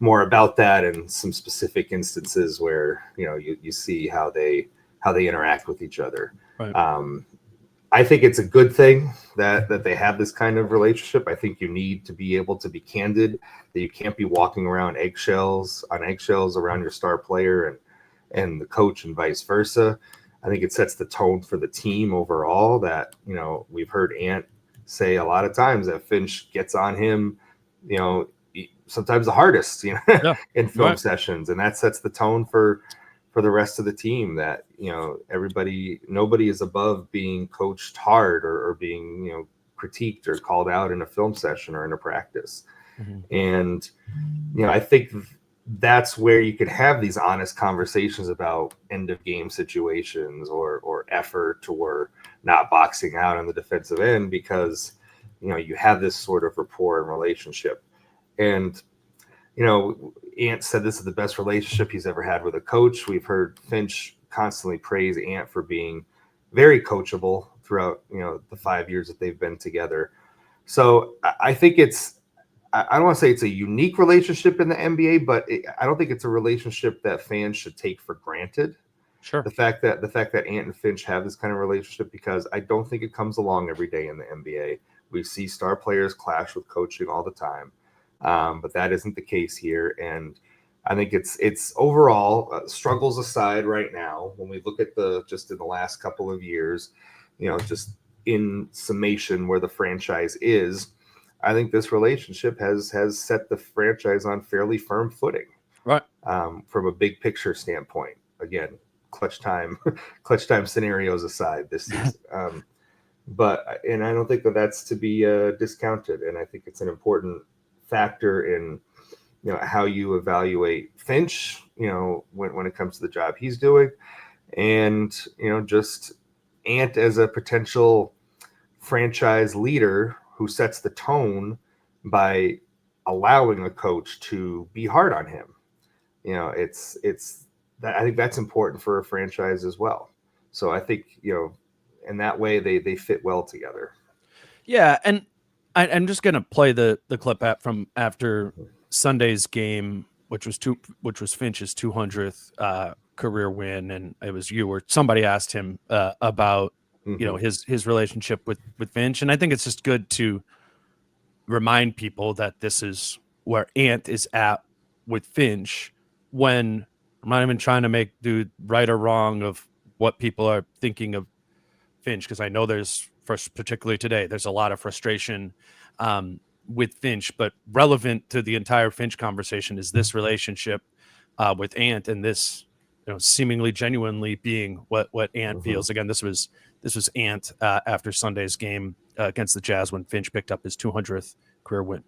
Speaker 3: about that and some specific instances where, you see how they interact with each other. Right. I think it's a good thing that they have this kind of relationship. I think you need to be able to be candid, that you can't be walking around eggshells around your star player and the coach and vice versa. I think it sets the tone for the team overall that, we've heard Ant say a lot of times that Finch gets on him, sometimes the hardest, in film sessions. And that sets the tone for for the rest of the team, that, nobody is above being coached hard or being, critiqued or called out in a film session or in a practice. And, I think that's where you could have these honest conversations about end of game situations or effort or not boxing out on the defensive end, because, you have this sort of rapport and relationship. And, Ant said this is the best relationship he's ever had with a coach. We've heard Finch constantly praise Ant for being very coachable throughout, the 5 years that they've been together. So I think I don't want to say it's a unique relationship in the NBA, but I don't think it's a relationship that fans should take for granted.
Speaker 2: Sure.
Speaker 3: The fact that Ant and Finch have this kind of relationship, because I don't think it comes along every day in the NBA. We see star players clash with coaching all the time. But that isn't the case here. And I think it's overall, struggles aside right now, when we look at just in the last couple of years, just in summation where the franchise is, I think this relationship has set the franchise on fairly firm footing.
Speaker 2: Right.
Speaker 3: From a big picture standpoint. Again, clutch time scenarios aside this season. But I don't think that's to be discounted. And I think it's an important factor in, how you evaluate Finch, when it comes to the job he's doing, and, just Ant as a potential franchise leader who sets the tone by allowing a coach to be hard on him. It's that, I think that's important for a franchise as well. So I think, in that way they fit well together.
Speaker 2: Yeah. And I'm just going to play the clip from after Sunday's game, which was Finch's 200th career win. And it was you or somebody asked him about, his relationship with Finch. And I think it's just good to remind people that this is where Ant is at with Finch, when I'm not even trying to do right or wrong of what people are thinking of Finch, because I know particularly today, there's a lot of frustration with Finch, but relevant to the entire Finch conversation is this relationship with Ant, and this, seemingly genuinely being what Ant feels. Again, this was Ant after Sunday's game against the Jazz when Finch picked up his 200th career win.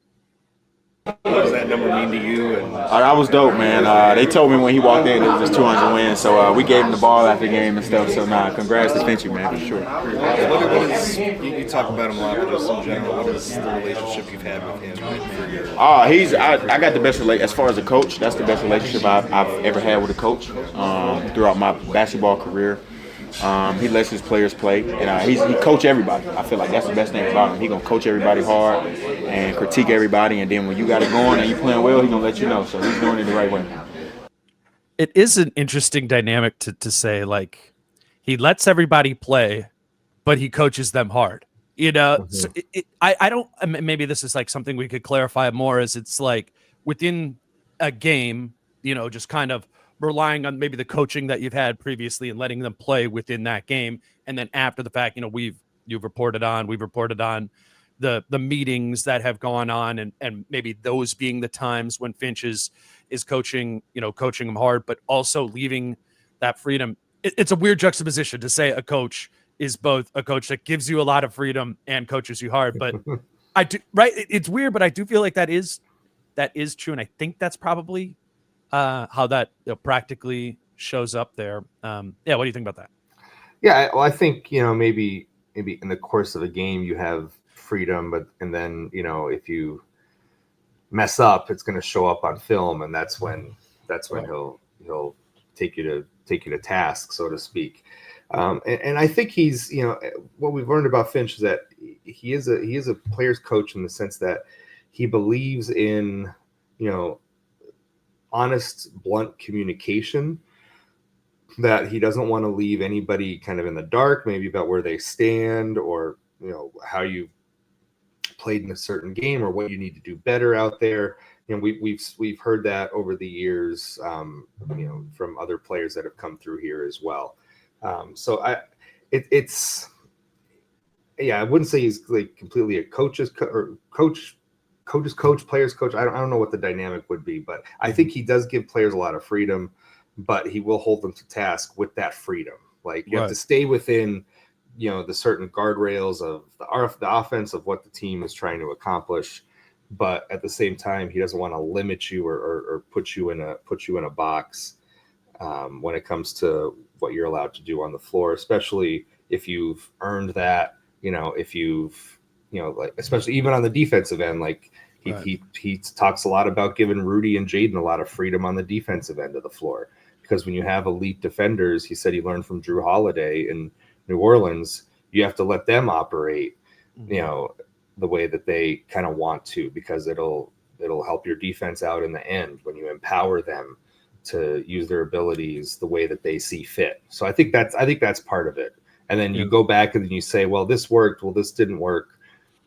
Speaker 6: What does that number mean to you? And
Speaker 4: That was dope, man. They told me when he walked in it was his 200 win, so we gave him the ball after the game and stuff. So congrats to Finch, man, for sure.
Speaker 6: what is you talk about him a lot, but just in general, what is the relationship you've had with him for years?
Speaker 4: I got the best relationship as far as a coach. That's the best relationship I've ever had with a coach throughout my basketball career. He lets his players play, and he coach everybody. I feel like that's the best thing about him. He gonna coach everybody hard and critique everybody, and then when you got it going and you playing well, he gonna let you know. So he's doing it the right way.
Speaker 2: It is an interesting dynamic to say, like, he lets everybody play, but he coaches them hard. So I don't. Maybe this is like something we could clarify more. As it's like within a game, just kind of relying on maybe the coaching that you've had previously and letting them play within that game. And then after the fact, we've reported on the meetings that have gone on, and maybe those being the times when Finch is coaching them hard, but also leaving that freedom. It's a weird juxtaposition to say a coach is both a coach that gives you a lot of freedom and coaches you hard. But I do, right. It's weird, but I do feel like that is true. And I think that's probably how that practically shows up there. What do you think about that?
Speaker 3: Yeah, well, I think maybe in the course of a game you have freedom, and then if you mess up, it's going to show up on film, and that's when he'll take you to task, so to speak. And I think he's what we've learned about Finch is that he is a player's coach in the sense that he believes in honest, blunt communication, that he doesn't want to leave anybody kind of in the dark, maybe about where they stand or, how you played in a certain game or what you need to do better out there. We've heard that over the years, from other players that have come through here as well. So I wouldn't say he's like completely a coach's coach, players coach. I don't know what the dynamic would be, but I think he does give players a lot of freedom. but he will hold them to task with that freedom. Like you have to stay within, the certain guardrails of the offense of what the team is trying to accomplish. But at the same time, he doesn't want to limit you or put you in a box when it comes to what you're allowed to do on the floor, especially if you've earned that, if you've, like, especially even on the defensive end, like he talks a lot about giving Rudy and Jaden a lot of freedom on the defensive end of the floor, because when you have elite defenders, he said he learned from Drew Holiday in New Orleans, you have to let them operate, the way that they kind of want to, because it'll help your defense out in the end when you empower them to use their abilities the way that they see fit. So I think that's part of it. And then you go back and then you say, well, this worked, well, this didn't work,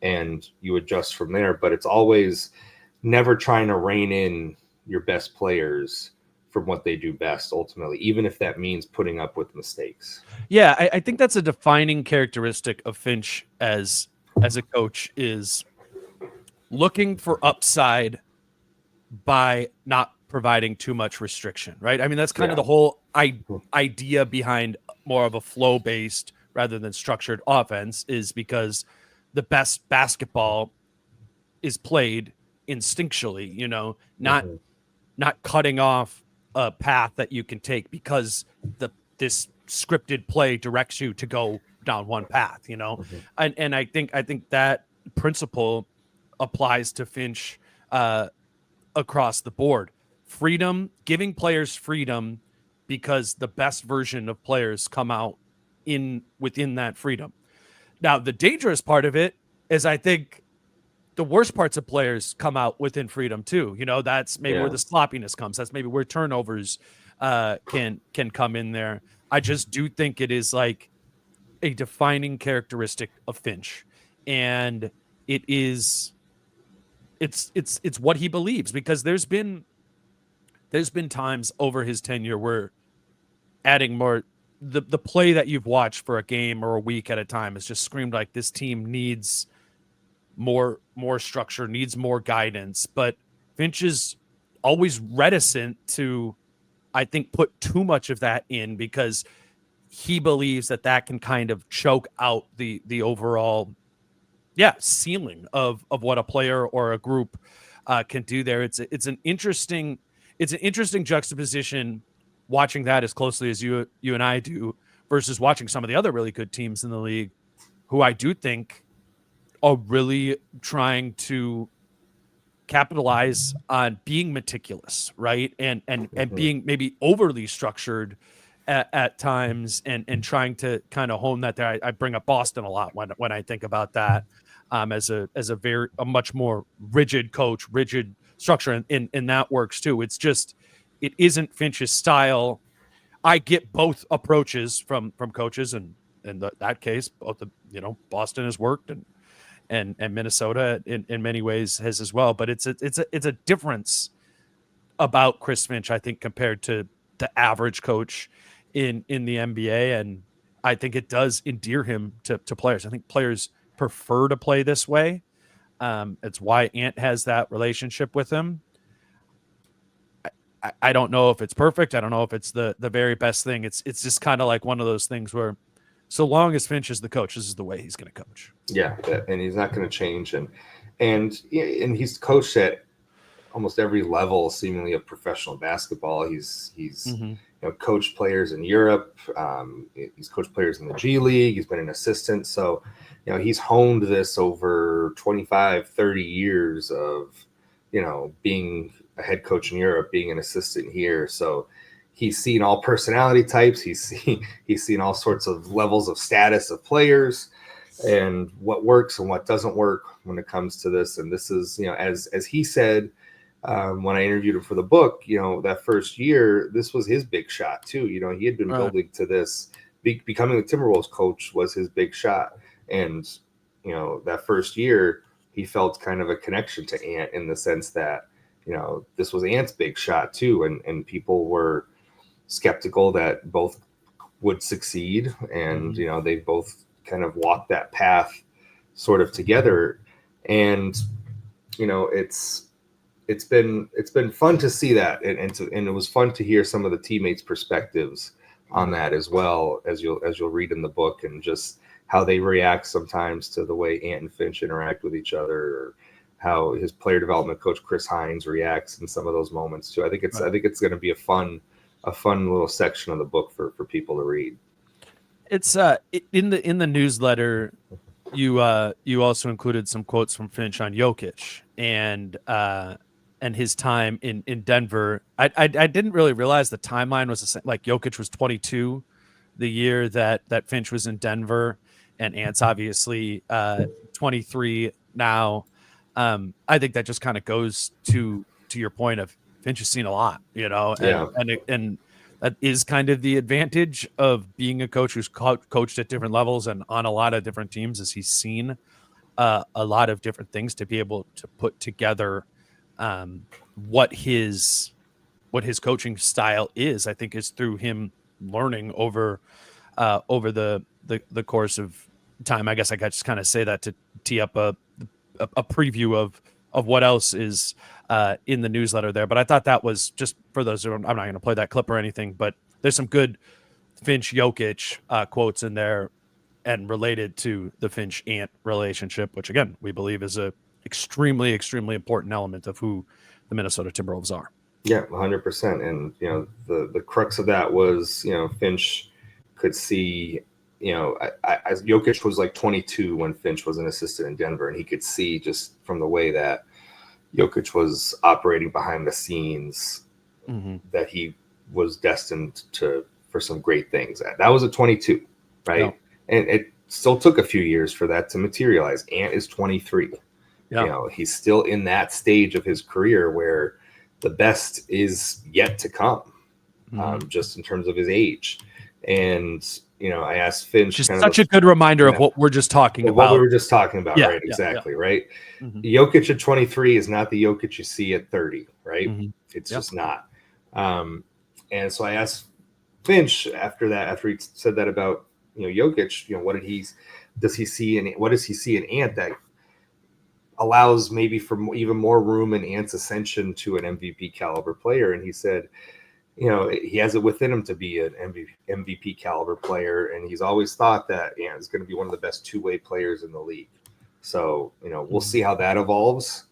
Speaker 3: and you adjust from there. But it's always never trying to rein in your best players from what they do best ultimately, even if that means putting up with mistakes.
Speaker 2: Yeah, I think that's a defining characteristic of Finch as a coach, is looking for upside by not providing too much restriction, right? I mean, that's kind of the whole idea behind more of a flow-based rather than structured offense, is because the best basketball is played instinctually, not cutting off a path that you can take because this scripted play directs you to go down one path, and I think that principle applies to Finch across the board. Freedom, giving players freedom, because the best version of players come out within that freedom. Now, the dangerous part of it is, I think, the worst parts of players come out within freedom too. That's maybe where the sloppiness comes. That's maybe where turnovers can come in there. I just do think it is like a defining characteristic of Finch, and it's what he believes, because there's been times over his tenure where adding more, the play that you've watched for a game or a week at a time has just screamed like this team needs more structure, needs more guidance. But Finch is always reticent to, I think, put too much of that in, because he believes that can kind of choke out the overall ceiling of what a player or a group can do there. It's an interesting juxtaposition, watching that as closely as you and I do, versus watching some of the other really good teams in the league, who I do think are really trying to capitalize on being meticulous, right? And being maybe overly structured at times, and trying to kind of hone that there. I bring up Boston a lot when I think about that, as a much more rigid coach, rigid structure, and that works too. It's just, it isn't Finch's style. I get both approaches from coaches, and in that case, both Boston has worked, and Minnesota in many ways has as well. But it's a difference about Chris Finch, I think, compared to the average coach in the NBA, and I think it does endear him to players. I think players prefer to play this way. It's why Ant has that relationship with him. I don't know if it's perfect. I don't know if it's the very best thing. It's just kind of like one of those things where, so long as Finch is the coach, this is the way he's going to coach. Yeah,
Speaker 3: and he's not going to change. And he's coached at almost every level, seemingly, of professional basketball. He's coached players in Europe. He's coached players in the G League. He's been an assistant. So, he's honed this over 25, 30 years of, being a head coach in Europe, being an assistant here. So he's seen all personality types. He's seen all sorts of levels of status of players, and what works and what doesn't work when it comes to this. And this is, as he said, when I interviewed him for the book, that first year, this was his big shot too. He had been building to this. Becoming the Timberwolves coach was his big shot. And, that first year, he felt kind of a connection to Ant, in the sense that, this was Ant's big shot too. And people were skeptical that both would succeed. And, they both kind of walked that path sort of together. And, it's it's been fun to see that, and it was fun to hear some of the teammates' perspectives on that as well, as you'll read in the book, and just how they react sometimes to the way Ant and Finch interact with each other, or how his player development coach Chris Hines reacts in some of those moments too. I think it's going to be a fun little section of the book for people to read.
Speaker 2: It's in the newsletter. You also included some quotes from Finch on Jokic and his time in Denver. I didn't really realize the timeline was the same. Like Jokic was 22 the year that Finch was in Denver, and Ant's obviously 23 now. I think that just kind of goes to your point of Finch has seen a lot, and that is kind of the advantage of being a coach who's coached at different levels and on a lot of different teams, is he's seen a lot of different things to be able to put together what his coaching style is. I think is through him learning over the course of time. I guess I could just kind of say that to tee up a preview of what else is in the newsletter there. But I thought that was just for those who I'm not going to play that clip or anything, but there's some good Finch Jokic quotes in there and related to the Finch Ant relationship, which again, we believe is a extremely, extremely important element of who the Minnesota Timberwolves are.
Speaker 3: Yeah, 100%. And, the crux of that was, Finch could see, as Jokic was like 22 when Finch was an assistant in Denver, and he could see just from the way that Jokic was operating behind the scenes that he was destined for some great things. That was at 22, right? Yeah. And it still took a few years for that to materialize. Ant is 23. Yeah. He's still in that stage of his career where the best is yet to come, just in terms of his age. And, I asked Finch.
Speaker 2: Just such a good reminder of what we're just talking about.
Speaker 3: What we were just talking about, right? Exactly, right? Mm-hmm. Jokic at 23 is not the Jokic you see at 30, right? Mm-hmm. It's just not. And so I asked Finch after he said that about, Jokic, what does he see in Ant that allows maybe for even more room in Ant's ascension to an MVP caliber player? And he said, he has it within him to be an MVP caliber player, and he's always thought that Ant is going to be one of the best two-way players in the league. So, we'll see how that evolves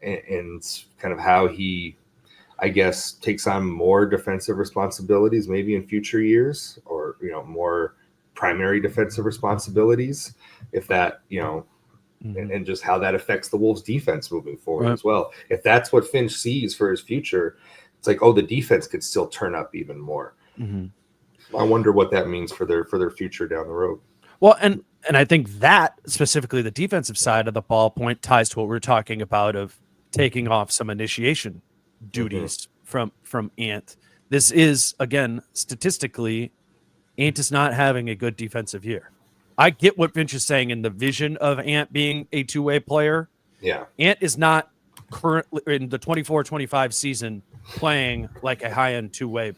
Speaker 3: and kind of how he, I guess, takes on more defensive responsibilities maybe in future years, or, more primary defensive responsibilities, if that, and just how that affects the Wolves defense moving forward as well. If that's what Finch sees for his future, it's like, the defense could still turn up even more. Mm-hmm. I wonder what that means for their future down the road.
Speaker 2: Well, and I think that specifically the defensive side of the ball point ties to what we're talking about of taking off some initiation duties from Ant. This is, again, statistically, Ant is not having a good defensive year. I get what Finch is saying in the vision of Ant being a two-way player.
Speaker 3: Yeah.
Speaker 2: Ant is not currently in the 24-25 season playing like a high-end two-way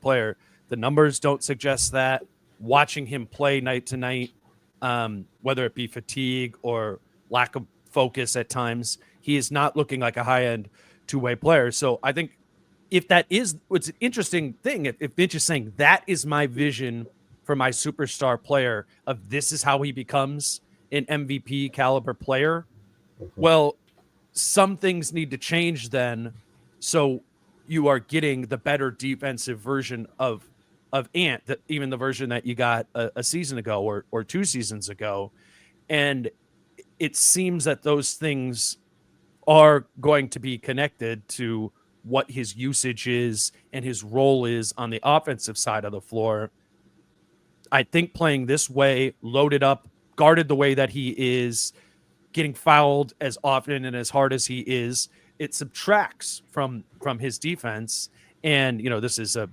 Speaker 2: player. The numbers don't suggest that. Watching him play night to night, whether it be fatigue or lack of focus at times, he is not looking like a high-end two-way player. So I think if that is what's an interesting thing, if Finch is saying that is my vision for my superstar player, of this is how he becomes an MVP caliber player, well, some things need to change then, so you are getting the better defensive version of Ant, that even the version that you got a season ago or 2 seasons ago. And it seems that those things are going to be connected to what his usage is and his role is on the offensive side of the floor. I think playing this way, loaded up, guarded the way that he is, getting fouled as often and as hard as he is, it subtracts from his defense. And, this is a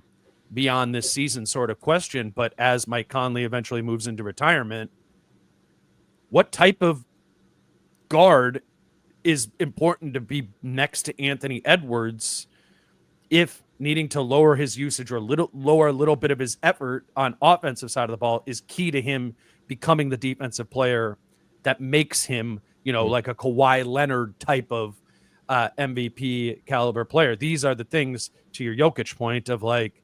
Speaker 2: beyond this season sort of question, but as Mike Conley eventually moves into retirement, what type of guard is important to be next to Anthony Edwards if needing to lower his usage or lower a little bit of his effort on offensive side of the ball is key to him becoming the defensive player that makes him, like a Kawhi Leonard type of MVP caliber player. These are the things, to your Jokic point, of like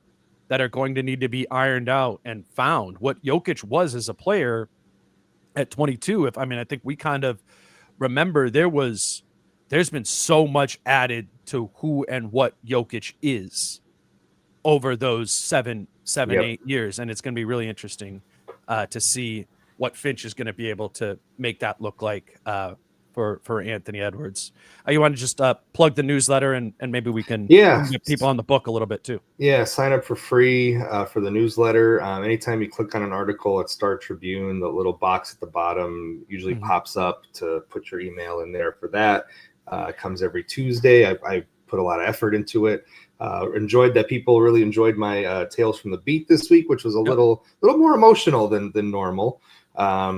Speaker 2: that are going to need to be ironed out and found. What Jokic was as a player at 22, I think we kind of remember there's been so much added to who and what Jokic is over those 8 years, and it's going to be really interesting to see what Finch is going to be able to make that look like for Anthony Edwards. You want to just plug the newsletter, and maybe we can get people on the book a little bit too.
Speaker 3: Yeah, sign up for free for the newsletter. Anytime you click on an article at Star Tribune, the little box at the bottom usually pops up to put your email in there for that. It comes every Tuesday. I put a lot of effort into it. Enjoyed that people really enjoyed my Tales from the Beat this week, which was a little more emotional than normal. A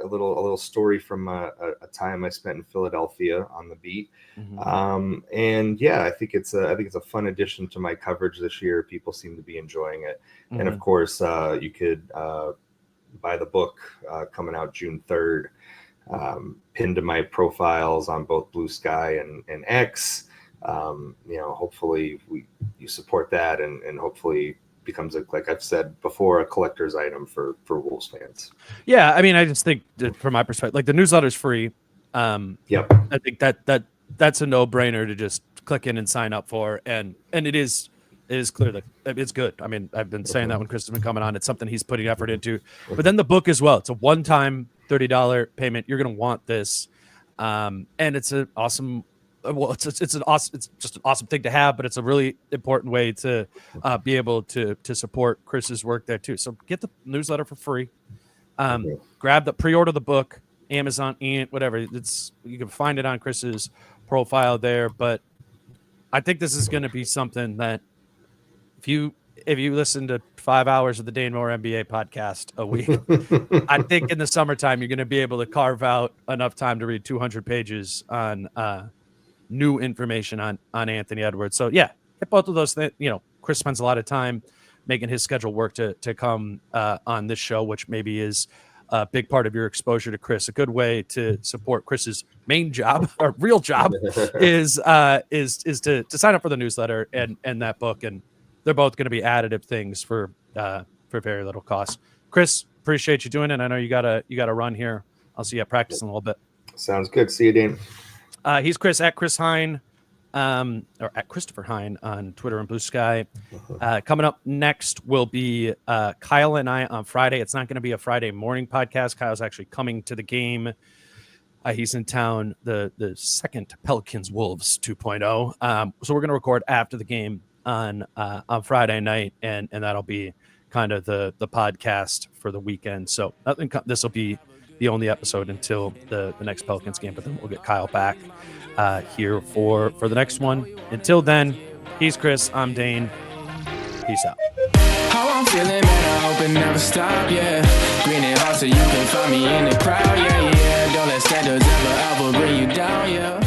Speaker 3: little story from a time I spent in Philadelphia on the beat. And yeah, I think it's a fun addition to my coverage this year. People seem to be enjoying it. And of course, you could buy the book coming out June 3rd, pinned to my profiles on both Blue Sky and X. Hopefully you support that and hopefully becomes, like I've said before, a collector's item for Wolves fans.
Speaker 2: Yeah, I just think that from my perspective, like the newsletter's free.
Speaker 3: Yep.
Speaker 2: I think that's a no-brainer to just click in and sign up for, and it is clear that it's good. I've been saying that when Chris has been coming on. It's something he's putting effort into. But then the book as well. It's a one-time $30 payment. You're going to want this, and it's an awesome. Well, it's just an awesome thing to have, but it's a really important way to be able to support Chris's work there too. So get the newsletter for free. Pre-order the book, Amazon, whatever. You can find it on Chris's profile there. But I think this is going to be something that if you listen to 5 hours of the Dane Moore NBA podcast a week, I think in the summertime you're going to be able to carve out enough time to read 200 pages on new information on Anthony Edwards. So yeah, get both of those things. Chris spends a lot of time making his schedule work to come on this show, which maybe is a big part of your exposure to Chris. A good way to support Chris's main job or real job is to sign up for the newsletter and that book. And they're both going to be additive things for very little cost. Chris, appreciate you doing it. I know you gotta run here. I'll see you at practice in a little bit.
Speaker 3: Sounds good. See you, Dane.
Speaker 2: He's Chris at Chris Hine, or at Christopher Hine on Twitter and Blue Sky. Coming up next will be Kyle and I on Friday. It's not going to be a Friday morning podcast. Kyle's actually coming to the game. He's in town, the second Pelicans Wolves 2.0. So we're going to record after the game on Friday night, and that'll be kind of the podcast for the weekend. So this will be the only episode until the next Pelicans game, but then we'll get Kyle back here for the next one. Until then, he's Chris, I'm Dane. Peace out.
Speaker 1: How I'm feeling, man, I hope it never stop, yeah. Green and hot so you can find me in the crowd, yeah. Don't let standards ever bring you down, yeah.